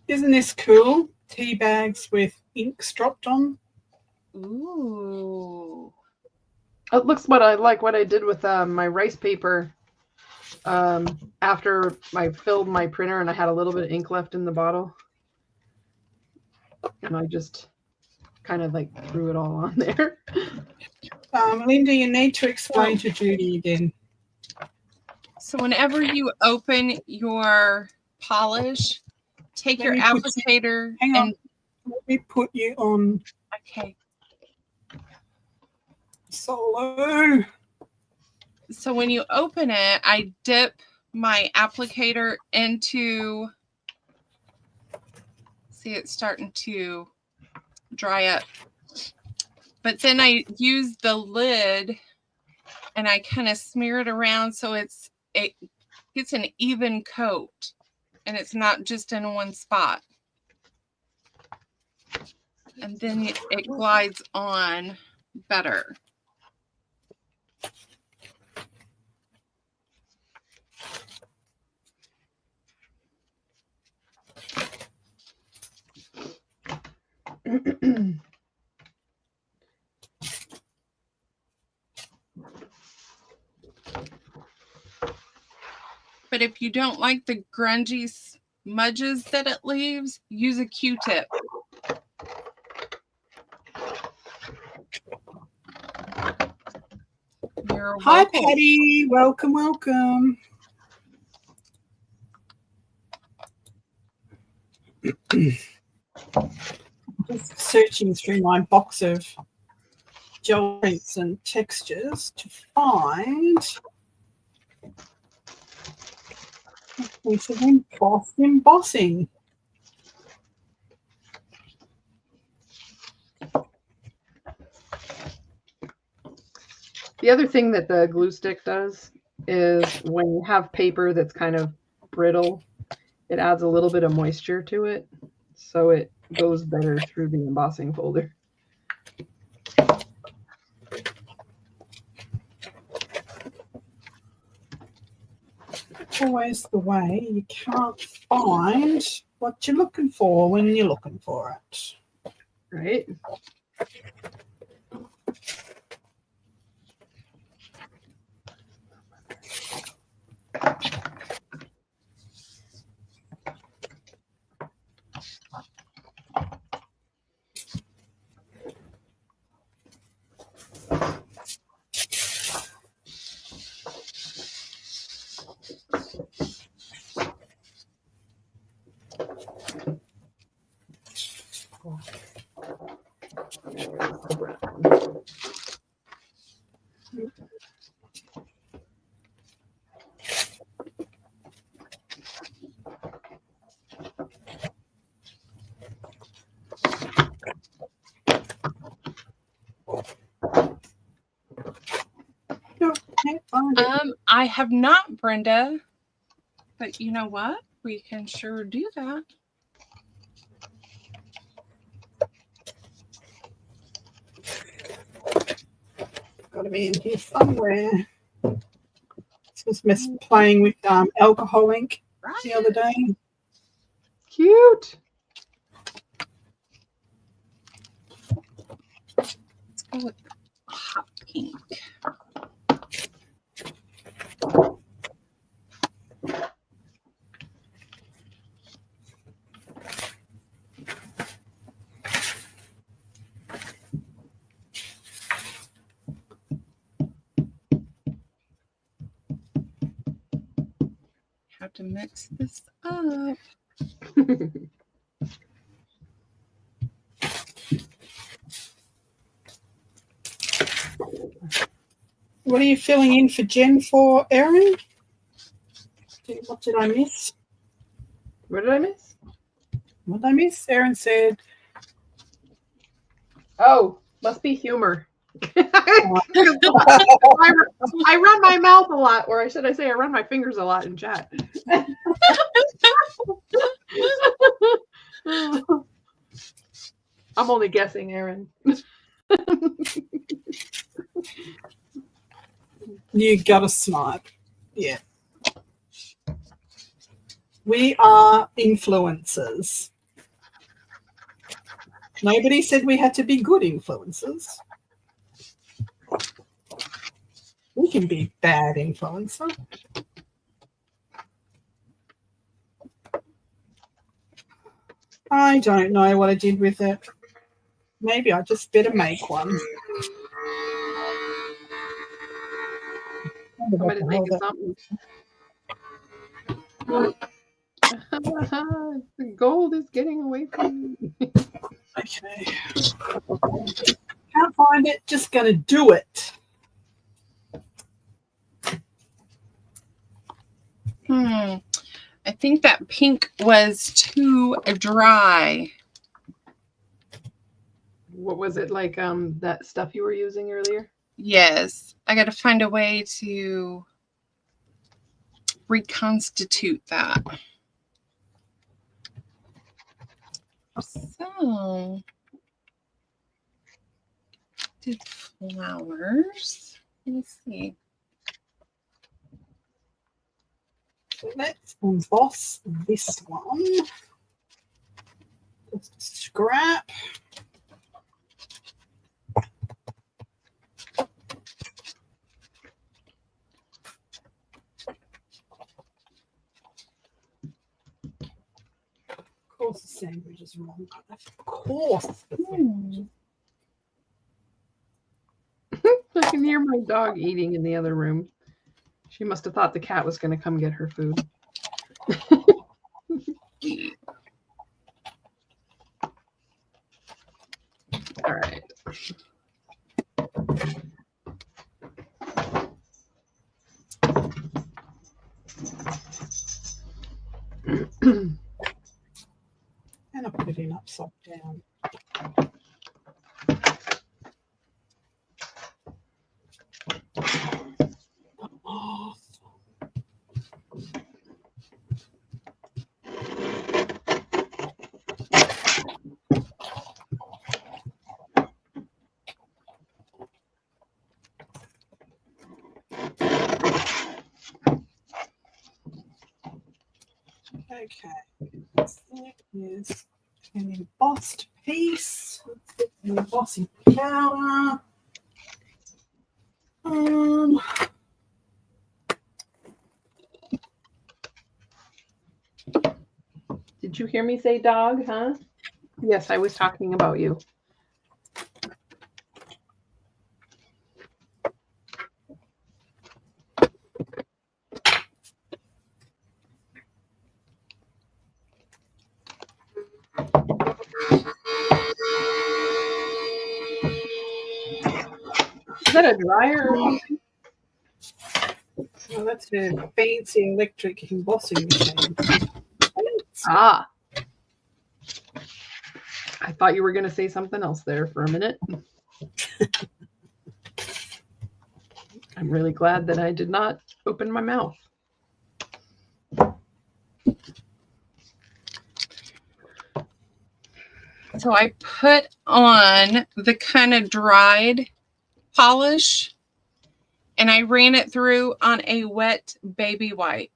Isn't this cool? Tea bags with inks dropped on. Ooh. It looks what I did with my rice paper. After I filled my printer and I had a little bit of ink left in the bottle, and I just kind of like threw it all on there. Linda, you need to explain to Judy again. So whenever you open your polish, take your applicator Hang on. and Let me put you on okay. solo. So when you open it, I dip my applicator into, see, it's starting to dry up. But then I use the lid and I kind of smear it around so it gets an even coat and it's not just in one spot. And then it glides on better. But if you don't like the grungy smudges that it leaves, use a Q-tip. Hi, Patty. Welcome, welcome. Just searching through my box of gel prints and textures to find a piece of embossing. The other thing that the glue stick does is when you have paper that's kind of brittle, it adds a little bit of moisture to it, so it goes better through the embossing folder. Always the way you can't find what you're looking for when you're looking for it. Right? I have not, Brenda, but you know what? We can sure do that. Got to be in here somewhere. Just missed playing with alcohol ink the other day. Cute. Let's go with hot pink. Have to mix this up. What are you filling in for Jen for, Erin? What did I miss? What did I miss? What did I miss? Erin said. Oh, must be humor. I run my mouth a lot, or should I say I run my fingers a lot in chat. I'm only guessing, Erin. You got a snipe. Yeah. We are influencers. Nobody said we had to be good influencers. We can be bad influencer. I don't know what I did with it. Maybe I just better make one. Somebody's making something. The gold is getting away from me. Okay. Can't find it, just gonna do it. I think that pink was too dry. What was it like? That stuff you were using earlier? Yes, I got to find a way to reconstitute that. So, did flowers. Let me see. So let's emboss this one. Just a scrap. Of course, the sandwich is wrong. Of course. I can hear my dog eating in the other room. She must have thought the cat was going to come get her food. All right. And I put it in upside down. Oh. Okay, this is an embossed piece. An embossing powder. Did you hear me say dog, huh? Yes, I was talking about you. Is that a dryer or something? Well, that's a fancy electric embossing machine. Ah. I thought you were going to say something else there for a minute. I'm really glad that I did not open my mouth. So I put on the kind of dried polish and I ran it through on a wet baby wipe.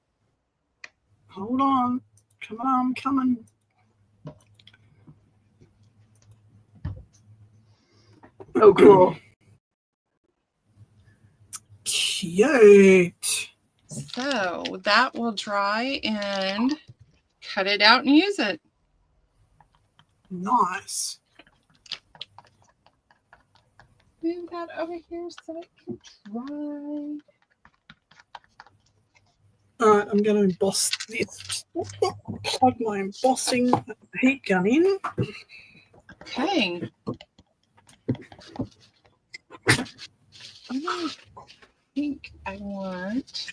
Hold on. Come on, I'm coming. Oh, cool. Cute. So that will dry and cut it out and use it. Nice. Move that over here so it can dry. All right, I'm going to emboss this. Plug my embossing heat gun in. Okay. I think I want.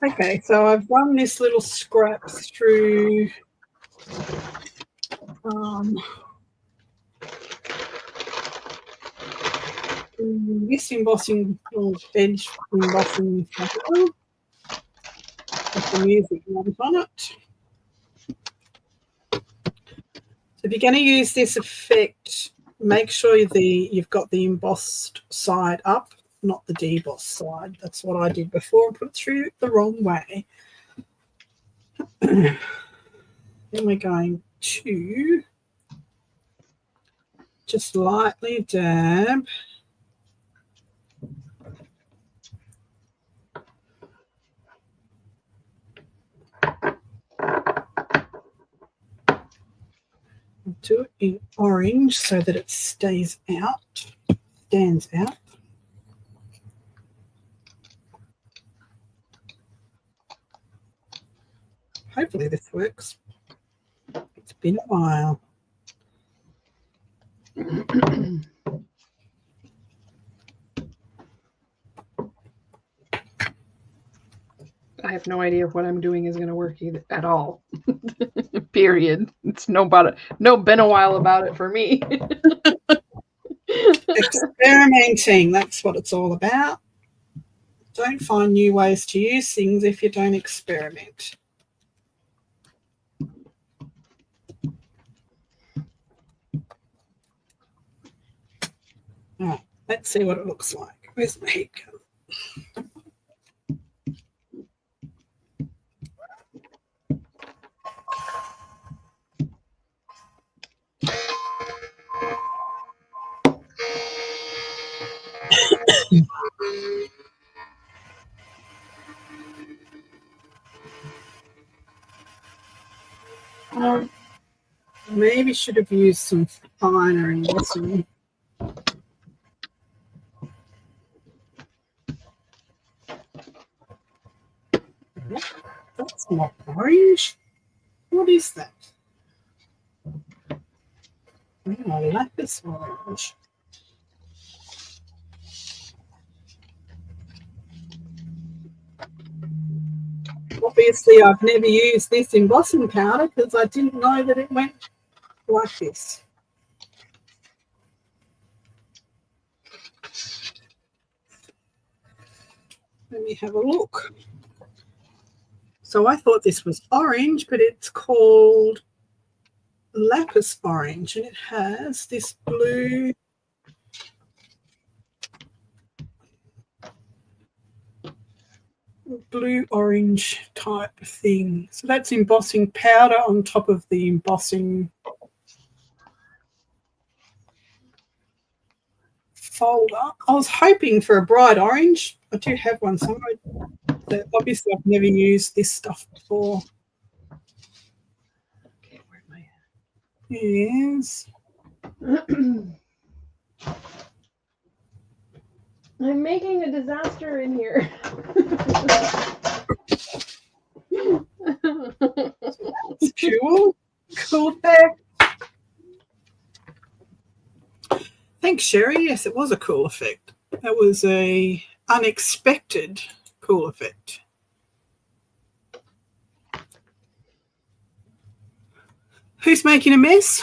Okay, so I've run this little scrap through this embossing or bench embossing with the music note on it. So if you're going to use this effect, make sure you've got the embossed side up, not the debossed side. That's what I did before and put it through the wrong way. Then we're going to just lightly dab. Do it in orange so that it stands out. Hopefully this works. It's been a while. I have no idea if what I'm doing is going to work either, at all. Period. It's been a while about it for me. Experimenting, that's what it's all about. Don't find new ways to use things if you don't experiment. All right, let's see what it looks like. Where's my heat gun? Maybe should have used some finer embossing. That's not orange. What is that? Oh, lapis orange. Obviously, I've never used this embossing powder because I didn't know that it went like this. Let me have a look. So I thought this was orange, but it's called lapis orange, and it has this blue orange type thing. So that's embossing powder on top of the embossing folder. I was hoping for a bright orange. I do have one somewhere. But obviously, I've never used this stuff before. Okay, where am I at? Yes. I'm making a disaster in here. It's cool. Cool effect. Thanks, Sherry. Yes, it was a cool effect. That was a unexpected cool effect. Who's making a mess?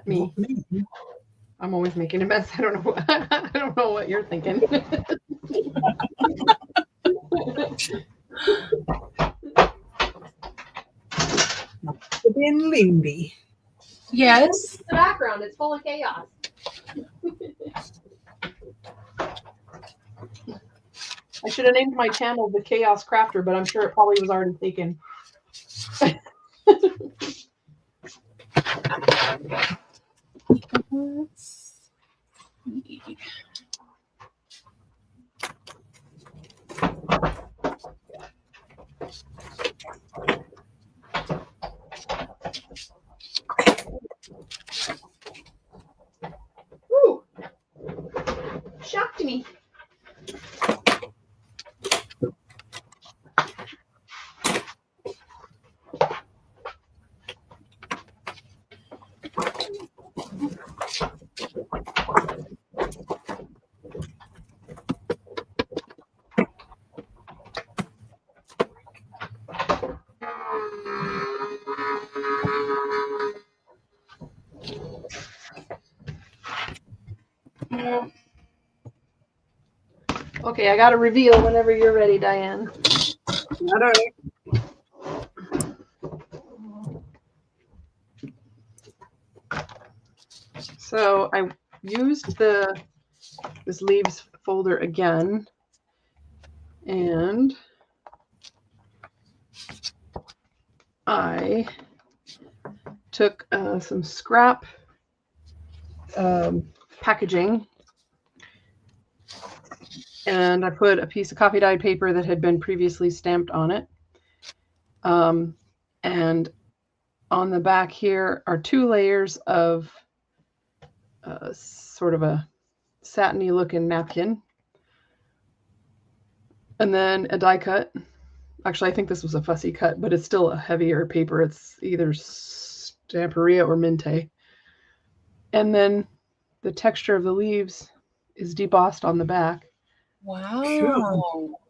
Me. I'm always making a mess. I don't know. I don't know what you're thinking. Ben Lindy. Yes. The background, it's full of chaos. I should have named my channel The Chaos Crafter, but I'm sure it probably was already taken. Let's see. Woo! Shocked me. Okay, I got a reveal whenever you're ready, Diane. All right. So I used this leaves folder again, and I took some scrap packaging, and I put a piece of coffee dyed paper that had been previously stamped on it. And on the back here are 2 layers of sort of a satiny looking napkin, and then a die cut Actually, I think this was a fussy cut, but it's still a heavier paper. It's either Stamperia or Minte. And then the texture of the leaves is debossed on the back. Wow. Cool.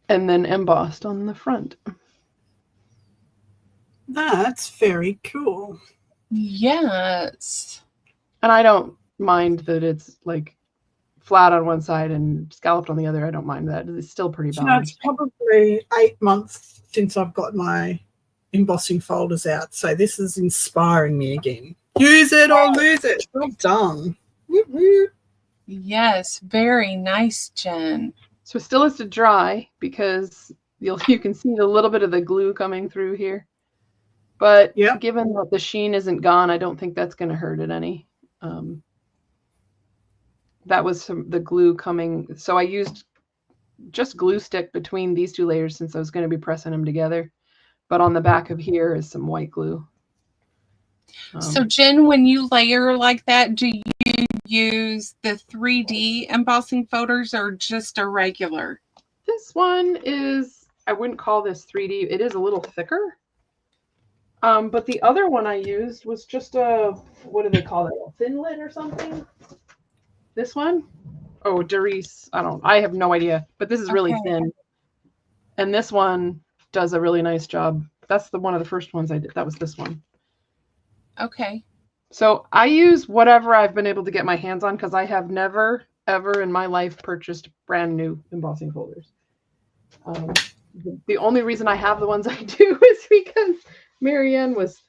And then embossed on the front. That's very cool. Yes. And I don't mind that it's like flat on one side and scalloped on the other. I don't mind that. It's still pretty balanced. It's probably 8 months since I've got my embossing folders out, so this is inspiring me again. Use it or lose it. Well done. Woo-woo. Yes, very nice, Jen. So it still has to dry because you can see a little bit of the glue coming through here. But given that the sheen isn't gone, I don't think that's going to hurt it any. That was the glue coming. So I used just glue stick between these two layers since I was going to be pressing them together. But on the back of here is some white glue. So Jen, when you layer like that, do you use the 3D embossing folders or just a regular? This one is, I wouldn't call this 3D. It is a little thicker. But the other one I used was just a, what do they call it? A thinlet or something? This one? Oh, Doris. I have no idea. But this is really thin. And this one does a really nice job. That's one of the first ones I did. That was this one. Okay. So I use whatever I've been able to get my hands on because I have never, ever in my life purchased brand new embossing folders. The only reason I have the ones I do is because Marianne was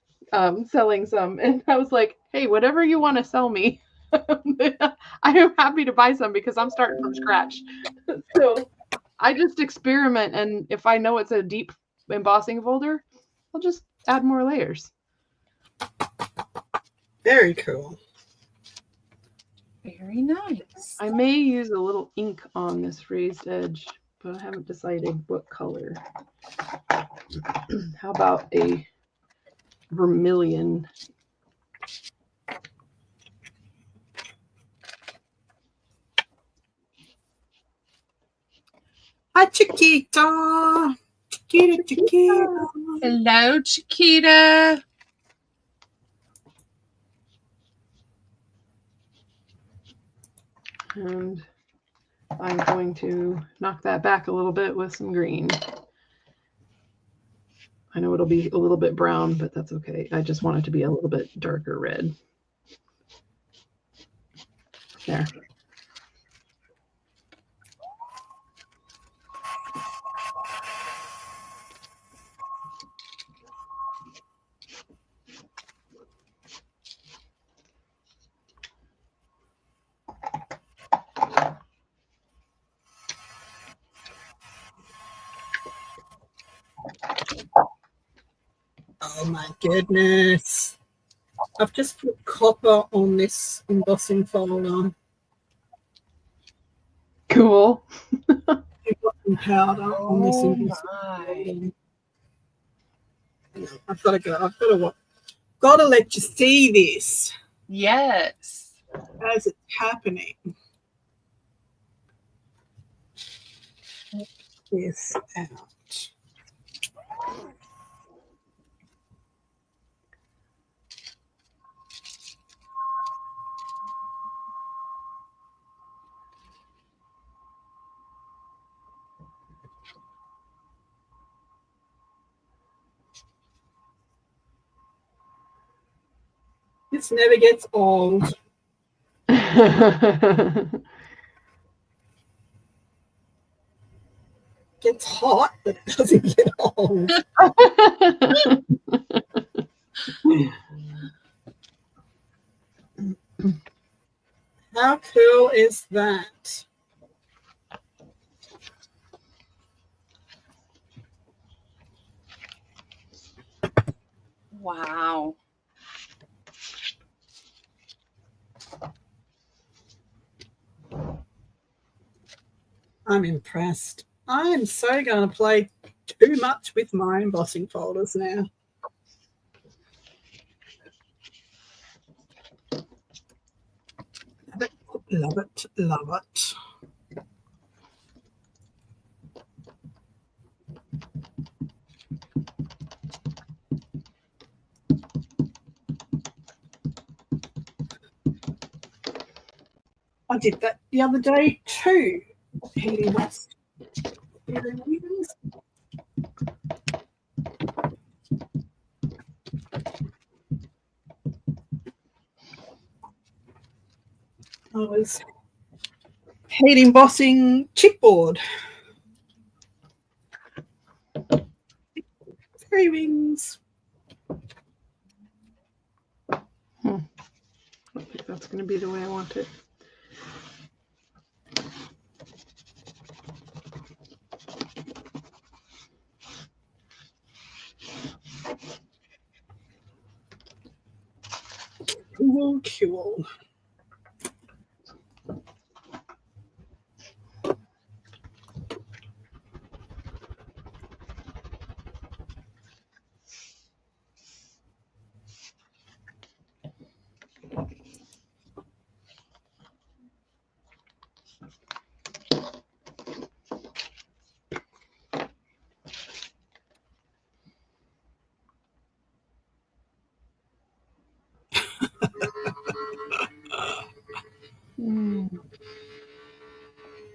selling some. And I was like, hey, whatever you want to sell me, I am happy to buy some because I'm starting from scratch. So I just experiment. And if I know it's a deep embossing folder, I'll just add more layers. Very cool. Very nice. I may use a little ink on this raised edge, but I haven't decided what color. How about a vermilion? Hi, Chiquita. Chiquita. Hello, Chiquita. And I'm going to knock that back a little bit with some green. I know it'll be a little bit brown, but that's okay. I just want it to be a little bit darker red. There. Oh my goodness. I've just put copper on this embossing folder. Cool. Embossing powder on this embossing folder. I've got to go. Got to let you see this. Yes. As it's happening. Check this out. This never gets old. Gets hot, but it doesn't get old. How cool is that? Wow. I'm impressed. I'm so going to play too much with my embossing folders now. Love it, love it, love it. I did that the other day too. Heating West. I was heat embossing chipboard. Fairy wings. I don't think that's going to be the way I want it. Cool.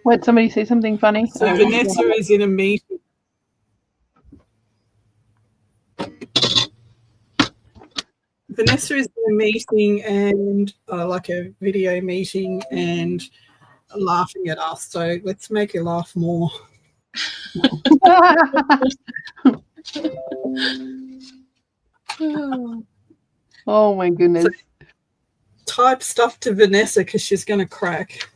What, somebody say something funny? So Vanessa is in a meeting. Vanessa is in a meeting and like a video meeting and laughing at us. So let's make her laugh more. Oh my goodness. So type stuff to Vanessa because she's going to crack.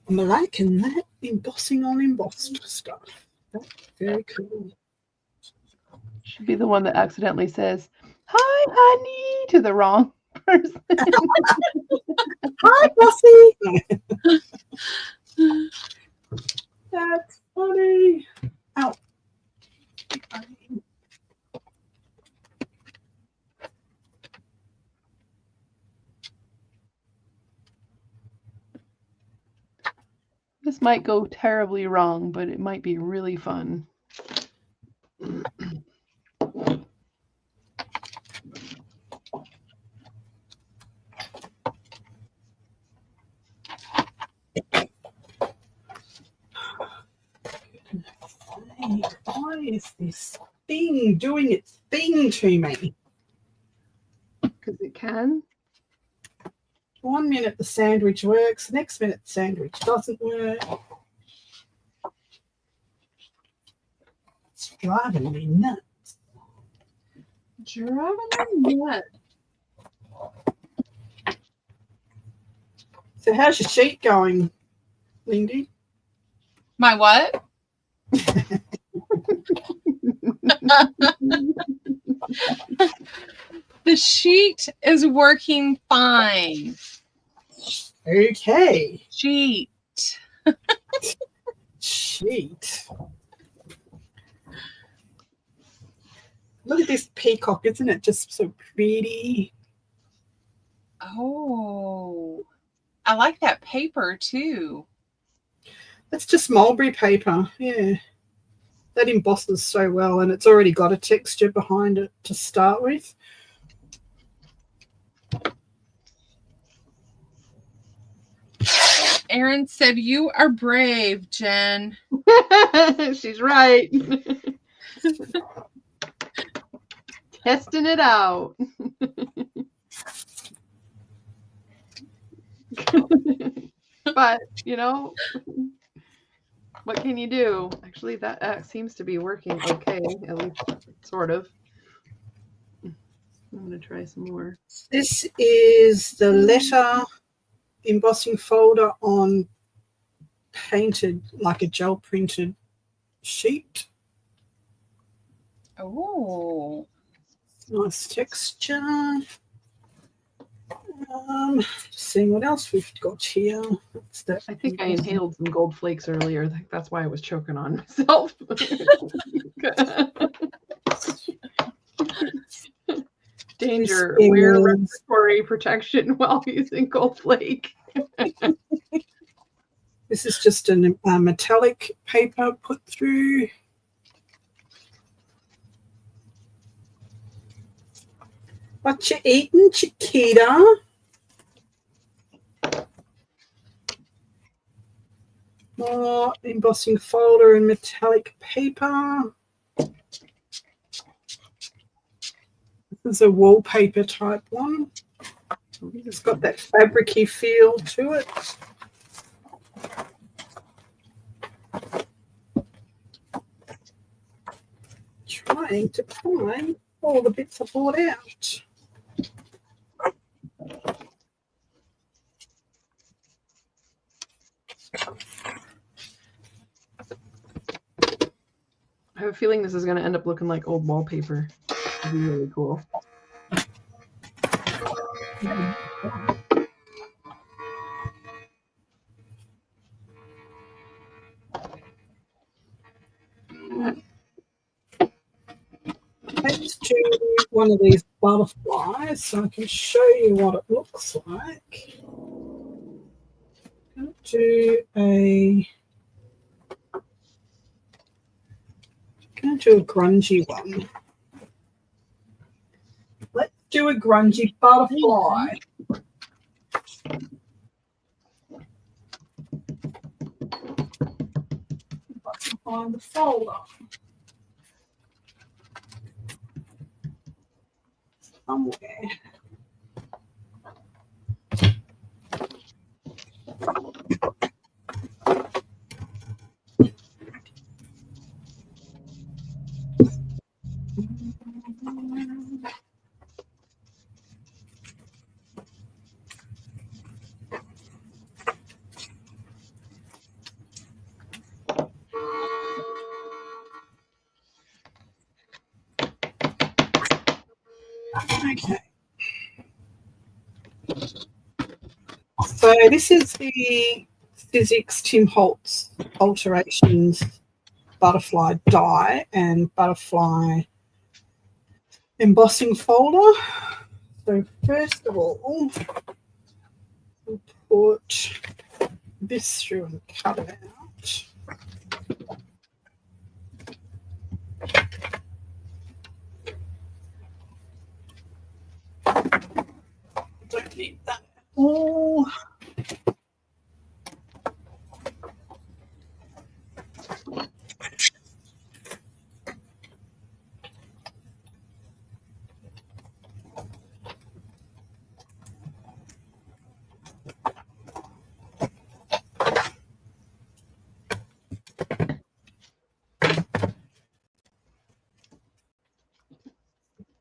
I'm liking that embossing on embossed stuff. That's very cool. Should be the one that accidentally says, "Hi, honey," to the wrong person. Hi, Bossy. That's funny. Ow. This might go terribly wrong, but it might be really fun. Why is this thing doing its thing to me? Because it can. 1 minute the sandwich works, the next minute the sandwich doesn't work. It's driving me nuts. Driving me nuts. So how's your sheet going, Lindy? My what? The sheet is working fine. Okay. Sheet. Sheet. Look at this peacock, isn't it just so pretty? Oh, I like that paper too. That's just mulberry paper. Yeah. That embosses so well, and it's already got a texture behind it to start with. Erin said, "You are brave, Jen." She's right. Testing it out. But, you know, what can you do? Actually, that seems to be working okay, at least sort of. I'm going to try some more. This is the letter embossing folder on painted, like a gel printed sheet. Oh, Nice texture. Just seeing what else we've got here. What's that? I think I inhaled some gold flakes earlier. I think that's why I was choking on myself. Danger. Wear respiratory protection while using gold flake. This is just a metallic paper put through. What you eating, Chiquita? More embossing folder and metallic paper. This is a wallpaper type one. It's got that fabricy feel to it. Trying to find all the bits I bought out. I have a feeling this is going to end up looking like old wallpaper. It'd be really cool. Let's do one of these butterflies so I can show you what it looks like. I'm going to do a grungy one. Let's do a grungy butterfly. If I can find the folder. Somewhere. Okay. So this is the Physics Tim Holtz Alterations butterfly die and butterfly embossing folder. So first of all, we'll put this through and cut it out. Don't need that all.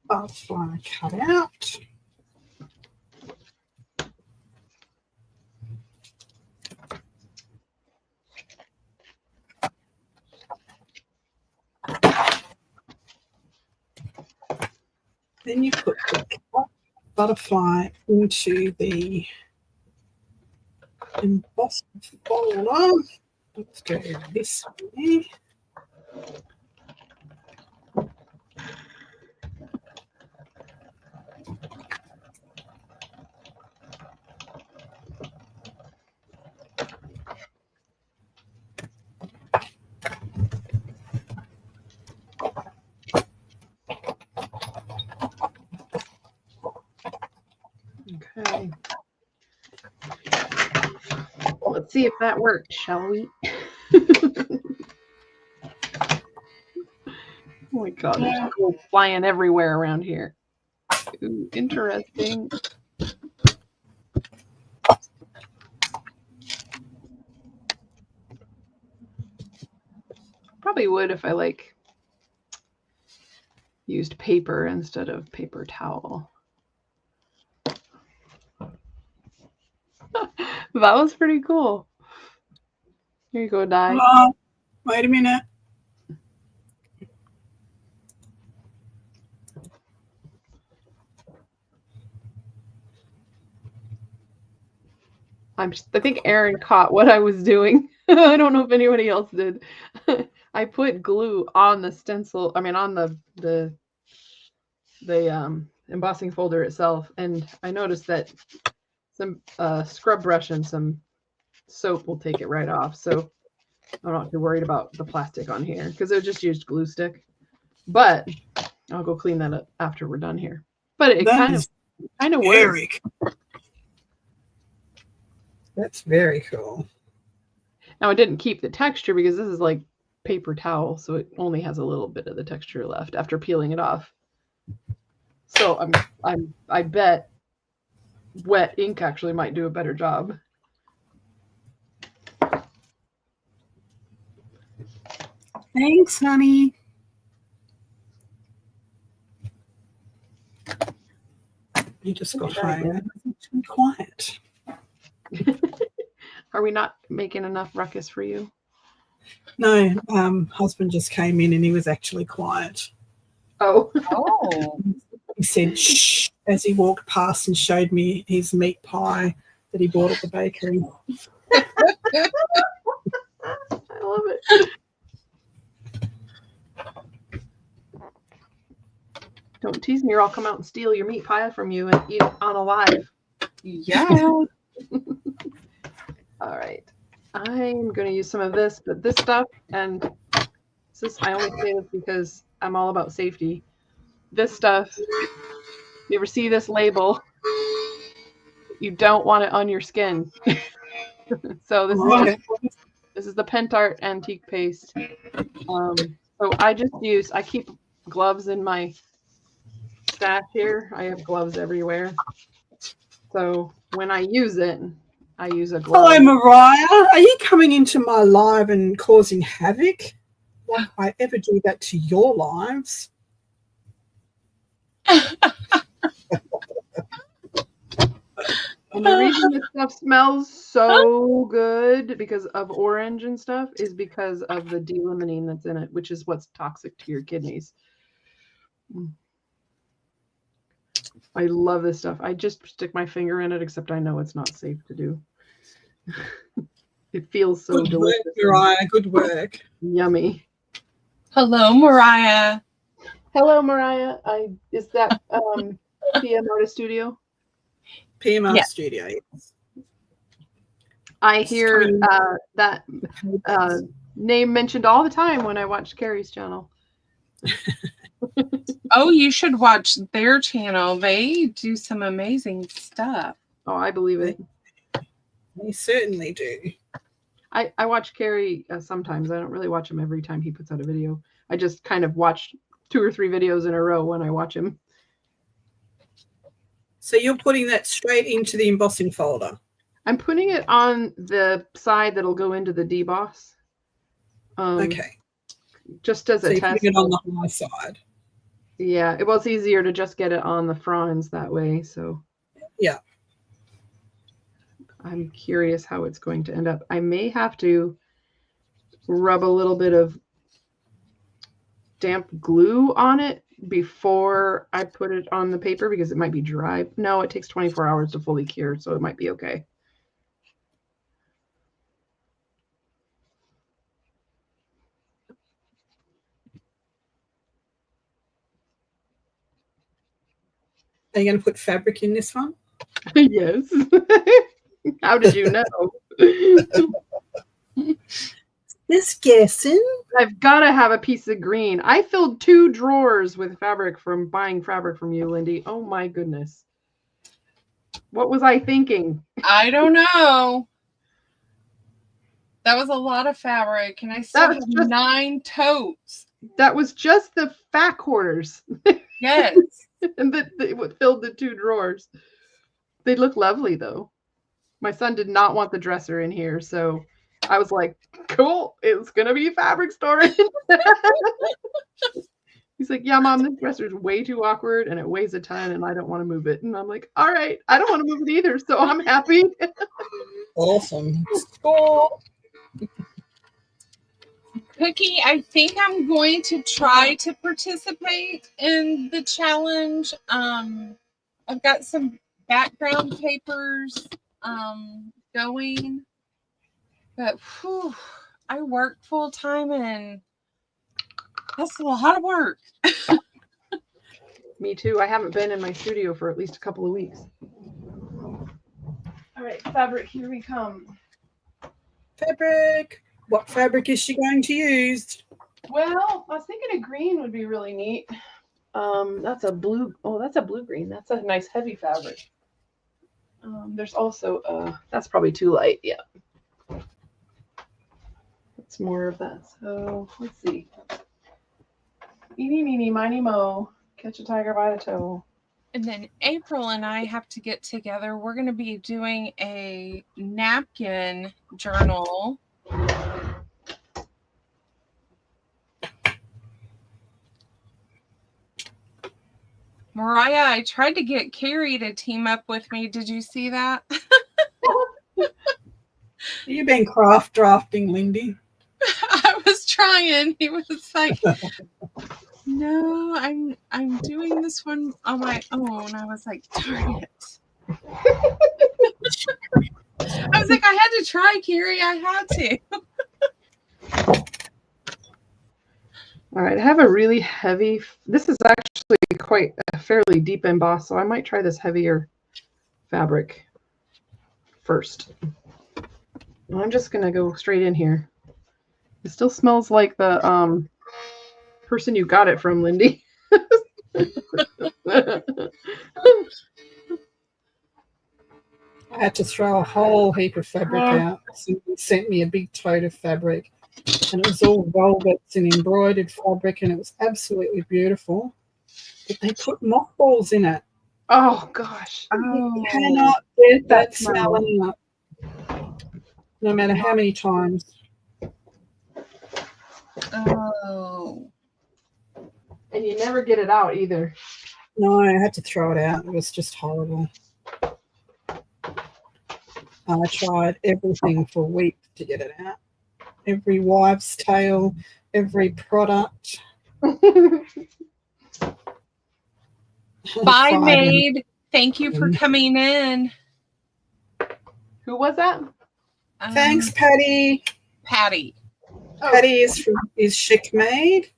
Butterfly cut out. Then you put the butterfly into the embossed folder. Let's go this way. Okay. Let's see if that worked, shall we? Oh my god, there's gold flying everywhere around here. Ooh, interesting. Probably would if I used paper instead of paper towel. That was pretty cool. Here you go, Di. Wait a minute. I think Erin caught what I was doing. I don't know if anybody else did. I put glue on the stencil. I mean, on the embossing folder itself, and I noticed that some scrub brush and some soap will take it right off. So I'm not too worried about the plastic on here because it just used glue stick. But I'll go clean that up after we're done here. But it kind of works. That's very cool. Now it didn't keep the texture because this is like paper towel, so it only has a little bit of the texture left after peeling it off. So I bet wet ink actually might do a better job. Thanks, honey. You just got home. It's been quiet. Are we not making enough ruckus for you? No, husband just came in and he was actually quiet. Oh. He said shh as he walked past and showed me his meat pie that he bought at the bakery. I love it. Don't tease me or I'll come out and steal your meat pie from you and eat it on a live. Yeah. All right. I'm going to use some of this, but this stuff, and I only say this because I'm all about safety. This stuff, you ever see this label? You don't want it on your skin. So this is the Pentart Antique Paste. So I keep gloves in my stash here. I have gloves everywhere. So when I use it, I use a glove. Hello, Mariah. Are you coming into my live and causing havoc? Like I ever do that to your lives? And the reason this stuff smells so good because of orange and stuff is because of the D-limonene that's in it, which is what's toxic to your kidneys. I love this stuff. I just stick my finger in it, except I know it's not safe to do. It feels so delicious. Good work, Mariah. Good work. Yummy. Hello, Mariah. Hello, Mariah. Is that PM Artist Studio? PM Artist Studio. Yes. I hear that name mentioned all the time when I watch Carrie's channel. Oh, you should watch their channel. They do some amazing stuff. Oh, I believe it. They certainly do. I watch Carrie sometimes. I don't really watch him every time he puts out a video. I just kind of watch 2 or 3 videos in a row when I watch him. So you're putting that straight into the embossing folder? I'm putting it on the side that'll go into the deboss. Okay. Just as a test. Putting it on the high side. Yeah, it was easier to just get it on the fronds that way. So yeah. I'm curious how it's going to end up. I may have to rub a little bit of damp glue on it before I put it on the paper because it might be dry. No, it takes 24 hours to fully cure, so it might be okay. Are you going to put fabric in this one? Yes. How did you know? Just guessing. I've got to have a piece of green. I filled 2 drawers with fabric from buying fabric from you, Lindy. Oh my goodness. What was I thinking? I don't know. That was a lot of fabric, and I still have 9 totes. That was just the fat quarters. Yes. And they filled the 2 drawers. They look lovely, though. My son did not want the dresser in here, so I was like, cool, it's going to be fabric storage. He's like, yeah, Mom, this dresser is way too awkward, and it weighs a ton, and I don't want to move it. And I'm like, all right, I don't want to move it either, so I'm happy. Awesome. Cool. Cookie, I think I'm going to try to participate in the challenge. I've got some background papers going, but whew, I work full time and that's a lot of work. Me too. I haven't been in my studio for at least a couple of weeks. All right, fabric, here we come. Fabric. What fabric is she going to use? Well, I was thinking a green would be really neat. That's a blue. Oh, that's a blue green. That's a nice heavy fabric. There's also that's probably too light. Yeah, it's more of that. So let's see. Eeny, meeny, miny, mo. Catch a tiger by the toe. And then April and I have to get together. We're going to be doing a napkin journal. Mariah, I tried to get Carrie to team up with me. Did you see that? You've been craft drafting, Lindy. I was trying. He was like, no, I'm doing this one on my own. I was like, darn it. I was like, I had to try, Carrie. I had to. All right, I have a really heavy. This is actually quite a fairly deep emboss, so I might try this heavier fabric first. I'm just gonna go straight in here. It still smells like the person you got it from, Lindy. I had to throw a whole heap of fabric out. Somebody sent me a big tote of fabric, and it was all velvets and embroidered fabric, and it was absolutely beautiful. But they put mothballs in it. Oh gosh! You cannot get that smell out, no matter how many times. Oh. And you never get it out either. No, I had to throw it out. It was just horrible. I tried everything for weeks to get it out. Every wives' tale, every product. Bye, maid. Thank you for coming in. Who was that? Thanks, Patty. Patty. Oh. Patty is Chic Maid.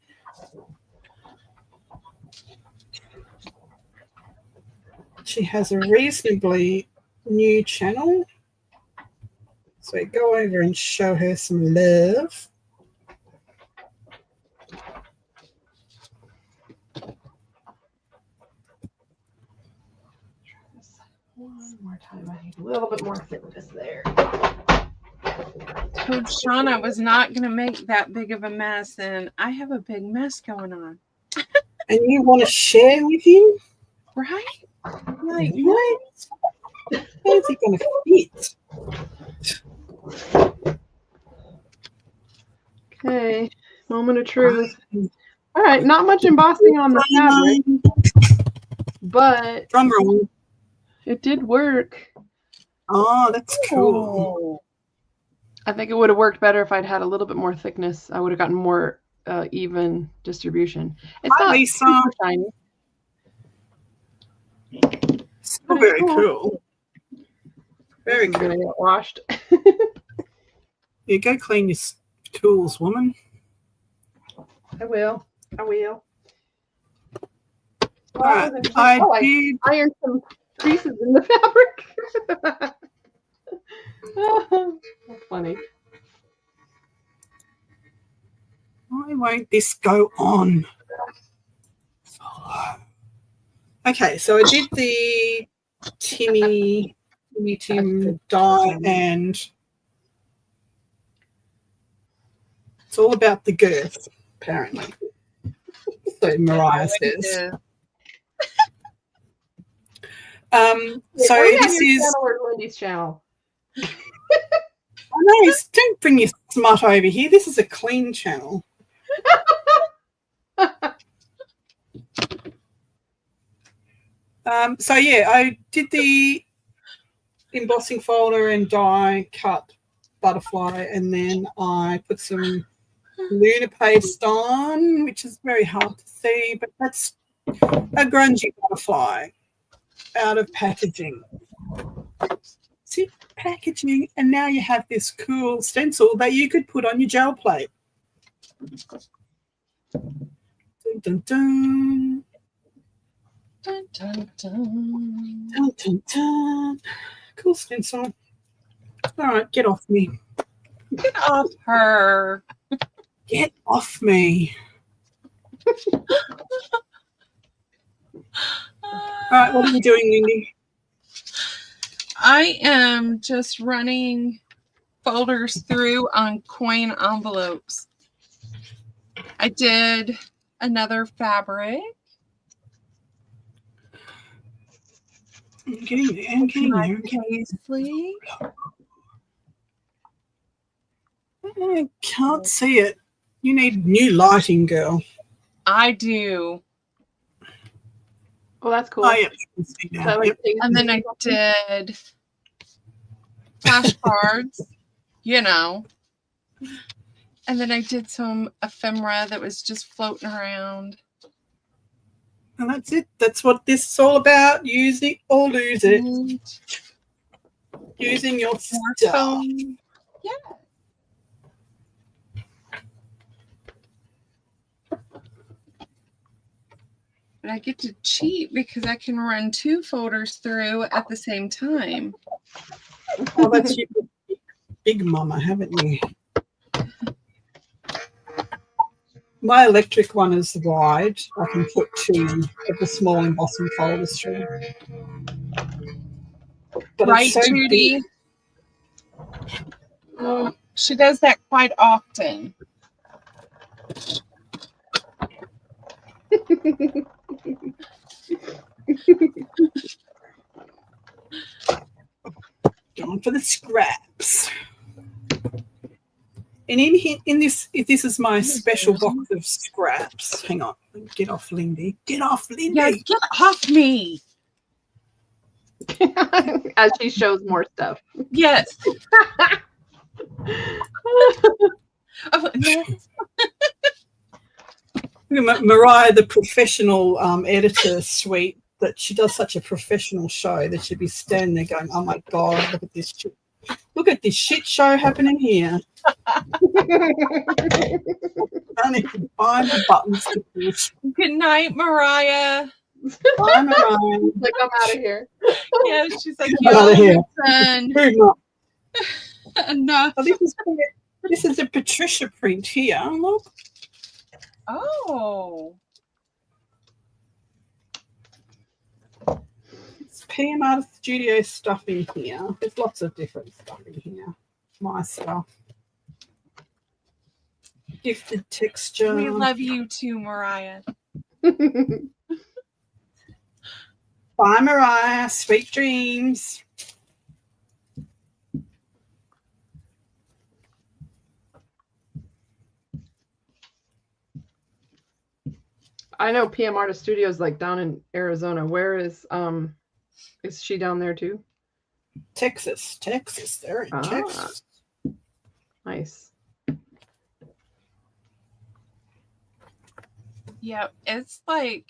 She has a reasonably new channel. So go over and show her some love. One more time. I need a little bit more thickness there. Coach Shauna was not going to make that big of a mess, and I have a big mess going on. And you want to share with him? Right? Like, what? How's he going to fit? Okay, moment of truth. All right, not much embossing on the fabric, but drum roll. It did work. Oh, that's cool. I think it would have worked better if I'd had a little bit more thickness. I would have gotten more even distribution. It's Hi, not Lisa. super shiny. Still very cool. Very cool. Gonna get washed. Yeah, go clean your tools, woman. I will. Well, right. I did iron some creases in the fabric. That's funny. Why won't this go on? Okay, so I did the Tim die, and it's all about the girth, apparently. So Mariah says. So this is Lindy's channel. I know, don't bring your smut over here. This is a clean channel. So yeah, I did the embossing folder and die cut butterfly, and then I put some Luna paste on, which is very hard to see, but that's a grungy butterfly out of packaging. See, packaging, and now you have this cool stencil that you could put on your gel plate. Dun, dun, dun. Dun, dun, dun. Dun, dun, dun. Cool stencil. All right, get off me. Get off her. Get off me. All right, what are you doing, Lindy? I am just running folders through on coin envelopes. I did another fabric. I'm getting there. I'm getting there. Paisley. I can't see it. You need new lighting, girl. I do. Oh, that's cool. Oh, yeah. I can see now. That, like, Yep. And then I did flashcards, you know. And then I did some ephemera that was just floating around. And that's it. That's what this is all about. Use it or lose it. Using your stuff. Smartphone. Yeah. But I get to cheat because I can run 2 folders through at the same time. Oh, that's your big mama, haven't you? My electric one is wide. I can put 2 of the small embossing folders through. But Right, it's so Judy? big. She does that quite often. Going for the scraps. And in this, if this is my special box of scraps. Hang on. Get off, Lindy. Get off, Lindy. Yeah, get off me. As she shows more stuff. Yes. Oh, no. Mariah, the professional editor suite, that she does such a professional show that she'd be standing there going, oh my God, look at this shit. Look at this shit show happening here. I don't even find the buttons to push. Good night, Mariah. Bye, Mariah. Like, I'm out of here. Yeah, she's like, I'm out of here. Son. Who not? Enough. Oh, this is a Patricia print here. Look. Oh. It's PM Artist Studio stuff in here. There's lots of different stuff in here. My stuff. Gifted texture. We love you too, Mariah. Bye, Mariah. Sweet dreams. I know PM Artist Studios like down in Arizona. Where is she down there too? Texas. They're in Texas. Nice. Yeah, it's like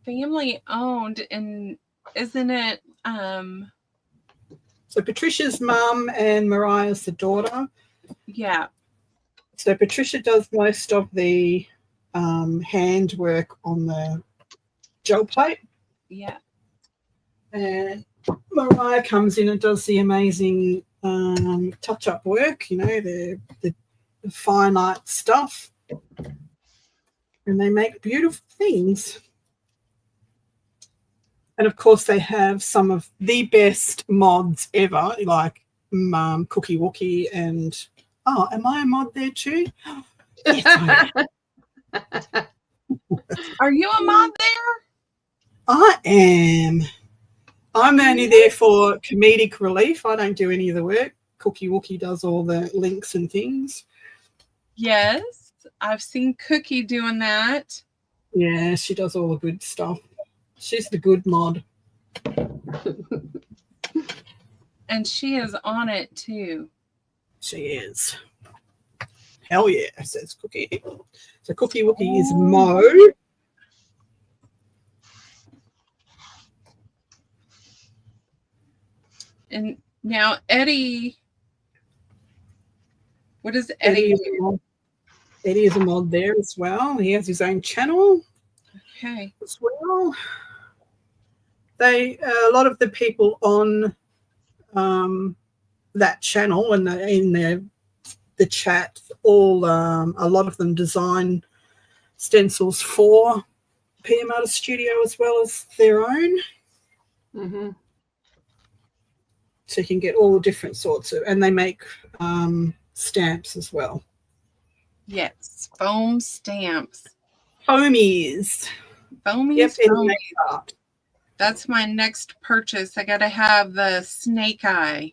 family owned, and isn't it So Patricia's mum and Mariah's the daughter. yeah. So Patricia does most of the handwork on the gel plate. Yeah. And Mariah comes in and does the amazing touch-up work, you know, the fine art stuff. And they make beautiful things. And, of course, they have some of the best mods ever, like Cookie Wookie and, oh, am I a mod there too? Yes, I am. Are you a mod there? I am. I'm only there for comedic relief. I don't do any of the work. Cookie Wookie does all the links and things. Yes, I've seen Cookie doing that. Yeah, she does all the good stuff. She's the good mod. And she is on it too. She is. Hell yeah, says Cookie. So Cookie Wookie is Mo. And now Eddie, what does Eddie do? Eddie is a mod there as well. He has his own channel. Okay. As well. A lot of the people on that channel and in the chat, all a lot of them design stencils for PM Artist Studio as well as their own. Mm-hmm. So you can get all different sorts of, and they make stamps as well. Yes, foam stamps. Foamies. Foamies. Yep, Foamies. That's my next purchase. I got to have the snake eye.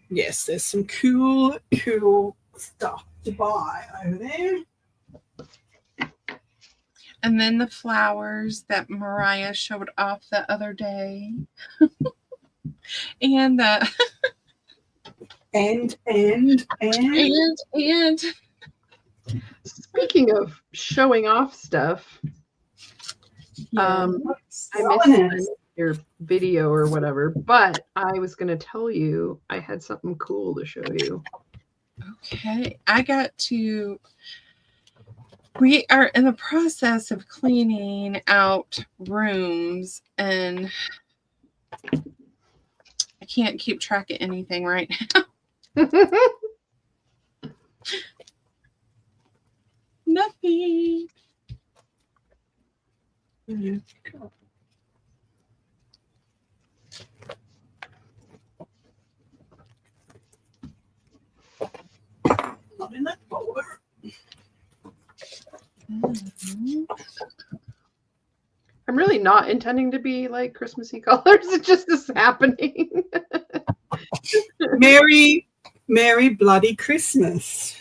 Yes, there's some cool stuff to buy over there. And then the flowers that Mariah showed off the other day. And the and speaking of showing off stuff, yes. I missed your video or whatever, but I was going to tell you I had something cool to show you. Okay, we are in the process of cleaning out rooms, and I can't keep track of anything right now. Nothing. Not in that folder. I'm really not intending to be like Christmassy colors. It just is happening. Merry bloody Christmas.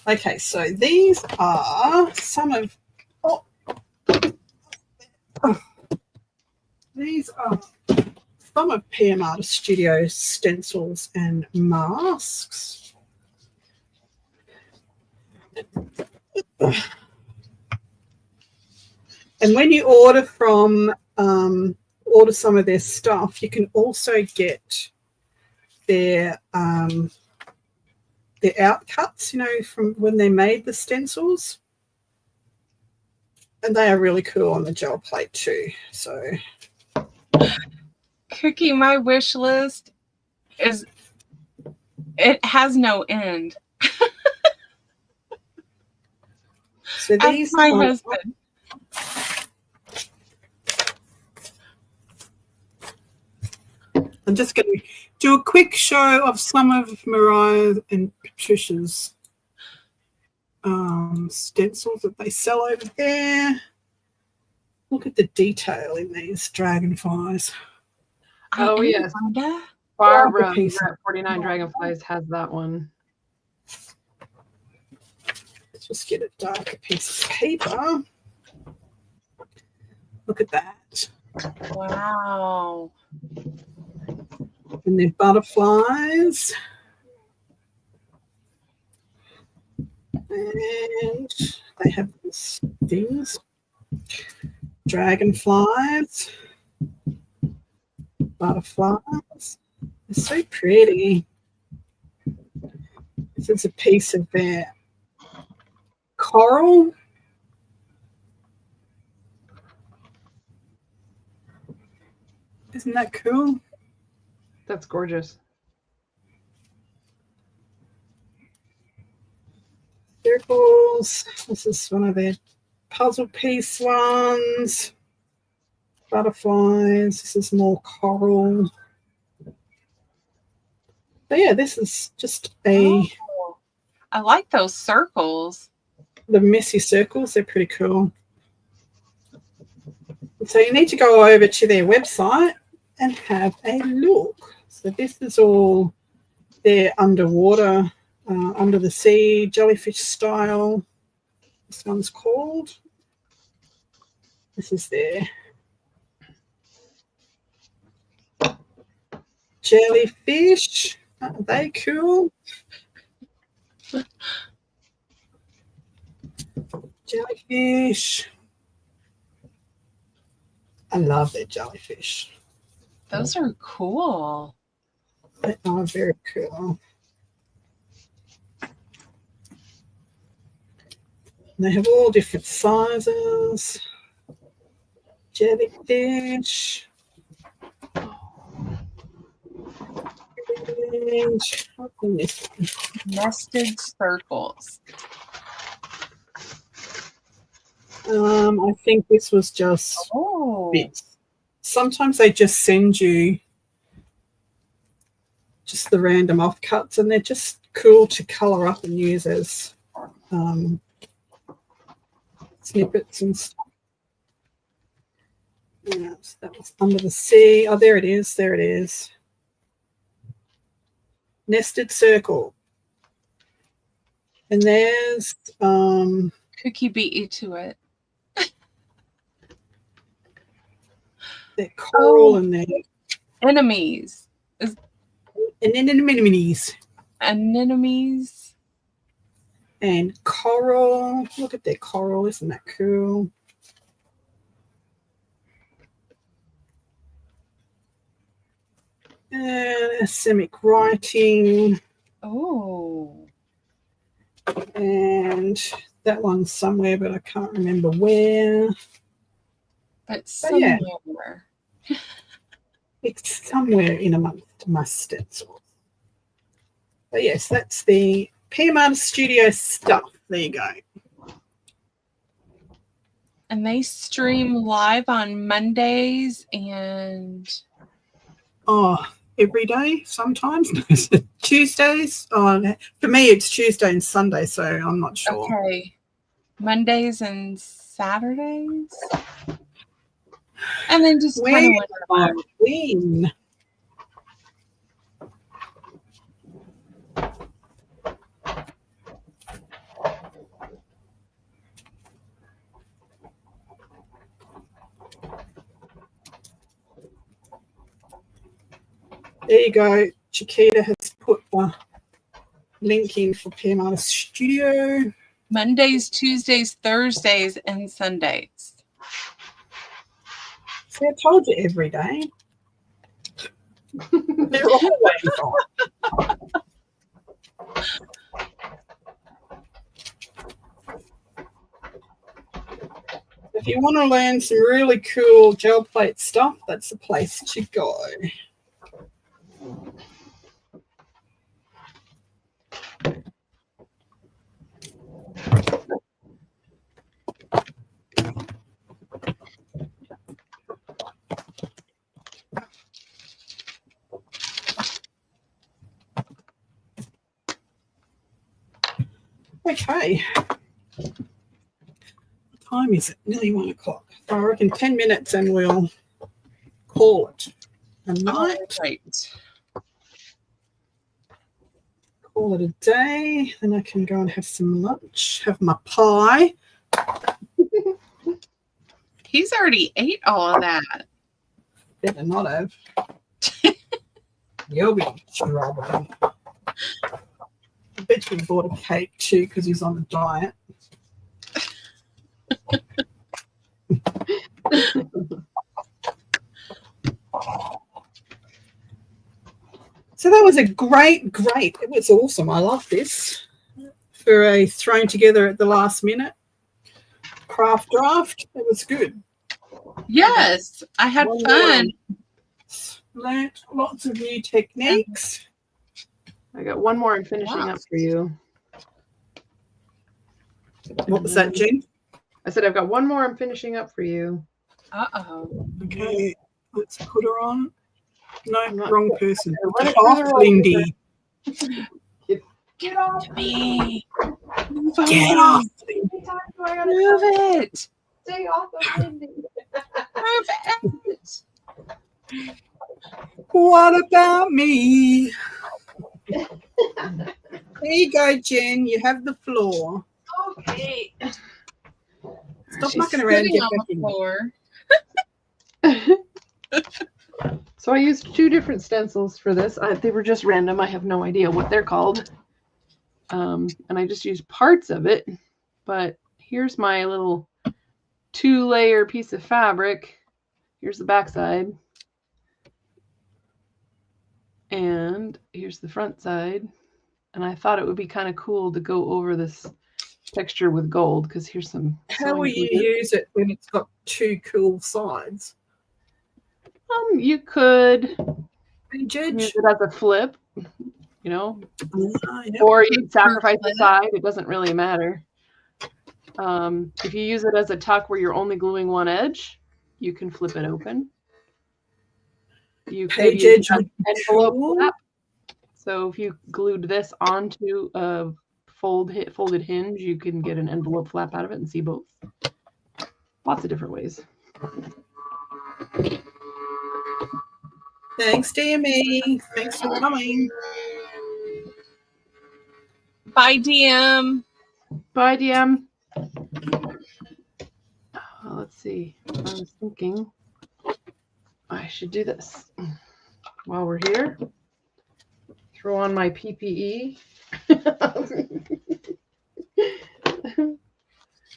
Okay, so these are some of PM Artist Studio stencils and masks. And when you order some of their stuff, you can also get their outcuts, from when they made the stencils. And they are really cool on the gel plate too. So, Cookie, my wish list it has no end. So these Ask my husband. I'm just going to do a quick show of some of Mariah and Patricia's stencils that they sell over there. Look at the detail in these dragonflies. Oh, yes. Barbara at 49 Dragonflies has that one. Let's just get a darker piece of paper. Look at that. Wow. And they're butterflies. And they have these things. Dragonflies. Butterflies. They're so pretty. This is a piece of their coral. Isn't that cool? That's gorgeous. Circles. This is one of their puzzle piece ones. Butterflies. This is more coral. But yeah, this is just I like those circles. The messy circles, they're pretty cool. So you need to go over to their website and have a look. So this is all their underwater, under the sea, jellyfish style. This one's called. This is their jellyfish. Aren't they cool? Jellyfish. I love their jellyfish. Those are cool. They are very cool. And they have all different sizes. Jellyfish. And what's in this one? Nested circles. I think this was just bits. Sometimes they just send you just the random offcuts, and they're just cool to colour up and use as snippets and stuff. Yeah, so that was Under the Sea. Oh, there it is. There it is. Nested circle. And there's Cookie beat you to it. their coral and their enemies. anemones. Anemones. And coral. Look at their coral. Isn't that cool? And asemic writing. Oh. And that one's somewhere, but I can't remember where. But somewhere. Yeah. It's somewhere in amongst my stencils. But yes, that's the PM Artist Studio stuff. There you go. And they stream live on Mondays and every day sometimes. Tuesdays. For me it's Tuesday and Sunday, so I'm not sure. Okay. Mondays and Saturdays. And then just kind of when. There you go. Chiquita has put the link in for PM Artist Studio. Mondays, Tuesdays, Thursdays, and Sundays. See, I told you every day. They're always on. If you want to learn some really cool gel plate stuff, that's the place to go. Okay. What time is it? Nearly 1 o'clock. I reckon 10 minutes and we'll call it a night. Right. Call it a day. Then I can go and have some lunch, have my pie. He's already ate all of that. Better not have. You'll be struggling. I bet you bought a cake too because he's on a diet. So that was a great, it was awesome. I love this for a thrown together at the last minute craft draft. It was good. Yes, I had fun. Learned lots of new techniques. I got one more I'm finishing up for you. What was that, Jen? I said I've got one more I'm finishing up for you. Uh-oh. Okay, let's put her on. No, not wrong person. Off, Lindy. Get off me. Move Get on. off. Move it. Stay off of Lindy. Move it. What about me? There you go, Jen. You have the floor. Okay. Stop mucking around and get on back the in. floor. So I used two different stencils for this. They were just random. I have no idea what they're called. And I just used parts of it. But here's my little 2-layer piece of fabric. Here's the back side. And here's the front side. And I thought it would be kind of cool to go over this texture with gold because here's some. How will you use it when it's got two cool sides? You could Use use it as a flip, you know, yep. or you sacrifice the side. It doesn't really matter. If you use it as a tuck where you're only gluing one edge, you can flip it open. You could use an envelope flap. So if you glued this onto a folded hinge, you can get an envelope flap out of it and see both. Lots of different ways. Thanks, DME. Thanks for coming. Bye, DM. Bye, DM. Let's see. I was thinking I should do this while we're here. Throw on my PPE.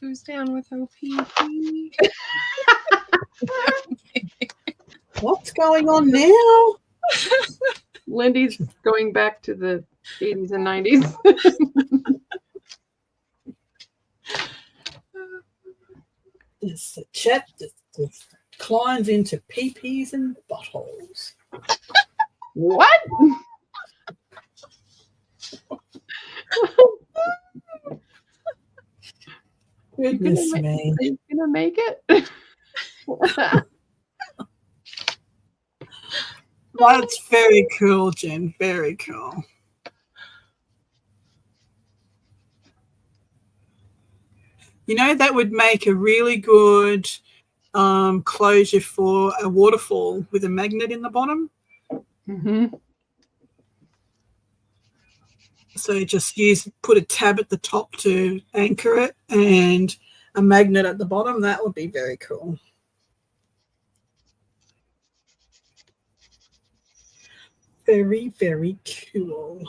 Who's down with OPP? What's going on now? Lindy's going back to the 80s and 90s. It's the chat that declines into peepees and buttholes. What? Goodness me. Are you gonna make it? That's very cool, Jen. Very cool. You know, that would make a really good closure for a waterfall with a magnet in the bottom. Mm-hmm. So just put a tab at the top to anchor it and a magnet at the bottom. That would be very cool. Very, very cool.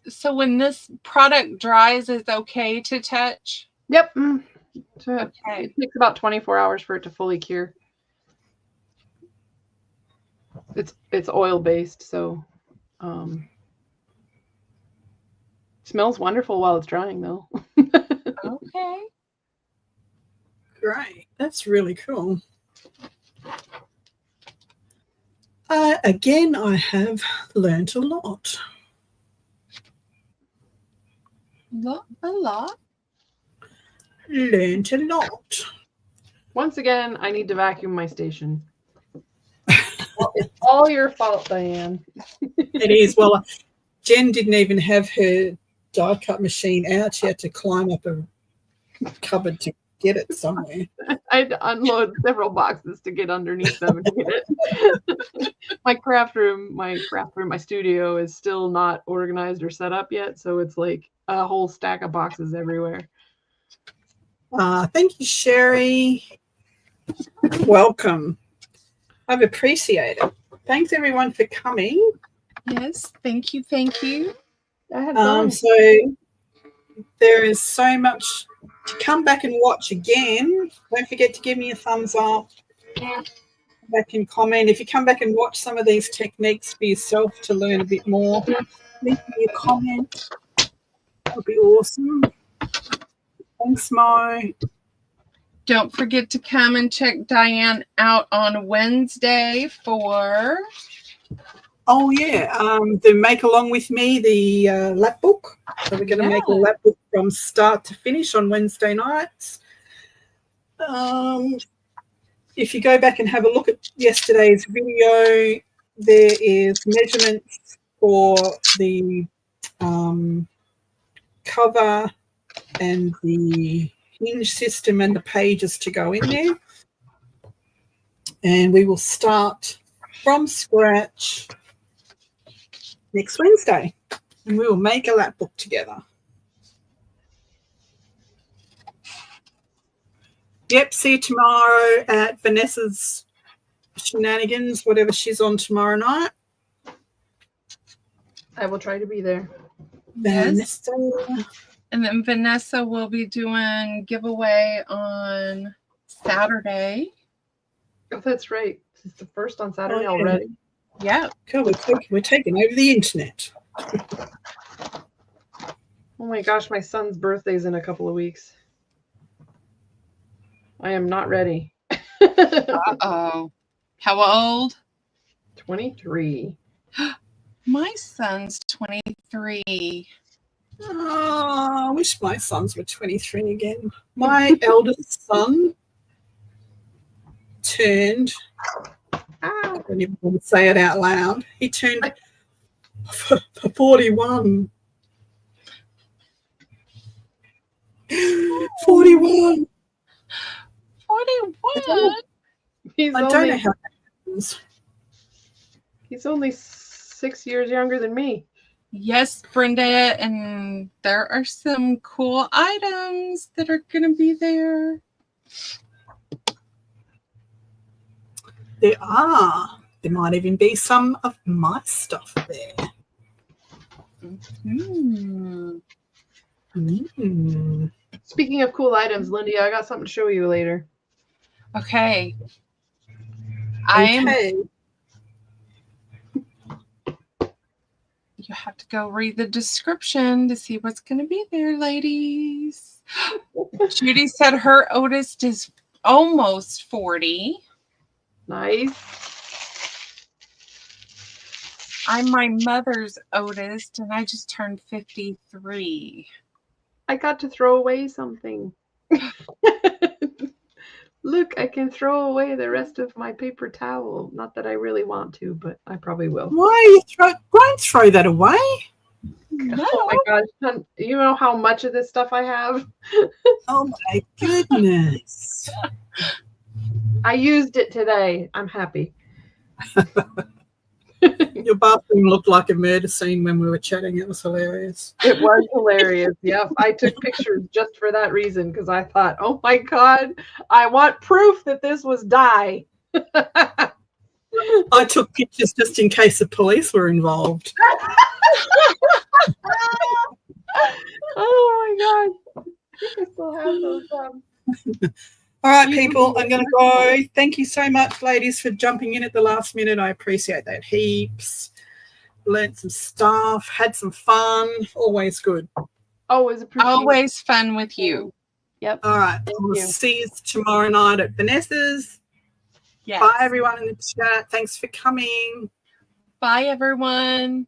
So when this product dries, it's okay to touch? Yep. Okay. It takes about 24 hours for it to fully cure. It's oil based, so smells wonderful while it's drying though. Okay. Great. That's really cool. Again, I have learned a lot. A lot. Learned a lot. Once again, I need to vacuum my station. Well, it's all your fault, Diane. It is. Well, Jen didn't even have her die cut machine out. She had to climb up a cupboard to get it somewhere. I had to unload several boxes to get underneath them to get it. My craft room, my studio is still not organized or set up yet, so it's like a whole stack of boxes everywhere. Thank you, Sherry. Welcome. I've appreciated it. Thanks, everyone, for coming. Yes, thank you, thank you. I had fun. So there is so much to come back and watch again. Don't forget to give me a thumbs up. Back and comment. If you come back and watch some of these techniques for yourself to learn a bit more, leave me a comment. That would be awesome. Thanks, Mo. Don't forget to come and check Diane out on Wednesday for... Oh, yeah, the Make Along With Me, the lap book. So we're going to make a lap book from start to finish on Wednesday nights. If you go back and have a look at yesterday's video, there is measurements for the cover and the hinge system and the pages to go in there. And we will start from scratch next Wednesday, and we will make a lap book together. Yep, see you tomorrow at Vanessa's Shenanigans, whatever she's on tomorrow night. I will try to be there. Yes. And then Vanessa will be doing giveaway on Saturday. Oh, that's right. It's the first on Saturday already. Yeah. Cool, we're taking over the internet. Oh my gosh, my son's birthday's in a couple of weeks. I am not ready. Uh-oh. How old? 23. My son's 23. Oh, I wish my sons were 23 again. My eldest son turned, I don't even want to say it out loud, he turned 41. 41. 41? He's I don't know how that happens. He's only 6 years younger than me. Yes, Brenda, and there are some cool items that are going to be there. There are. There might even be some of my stuff there. Mm. Mm. Speaking of cool items, Lindy, I got something to show you later. Okay. Okay. You have to go read the description to see what's going to be there, ladies. Judy said her oldest is almost 40. Nice. I'm my mother's oldest, and I just turned 53. I got to throw away something. Look, I can throw away the rest of my paper towel. Not that I really want to, but I probably will. Why don't throw that away? No. Oh my gosh, hon, you know how much of this stuff I have? Oh my goodness. I used it today. I'm happy. Your bathroom looked like a murder scene when we were chatting. It was hilarious. It was hilarious. Yep. I took pictures just for that reason because I thought, oh my God, I want proof that this was dye. I took pictures just in case the police were involved. Oh my God. I still have those. All right, people, I'm going to go. Thank you so much, ladies, for jumping in at the last minute. I appreciate that heaps. Learned some stuff, had some fun. Always good. Always appreciate Always fun with you. Yep. All right. We'll you. see you tomorrow night at Vanessa's. Yes. Bye, everyone in the chat. Thanks for coming. Bye, everyone.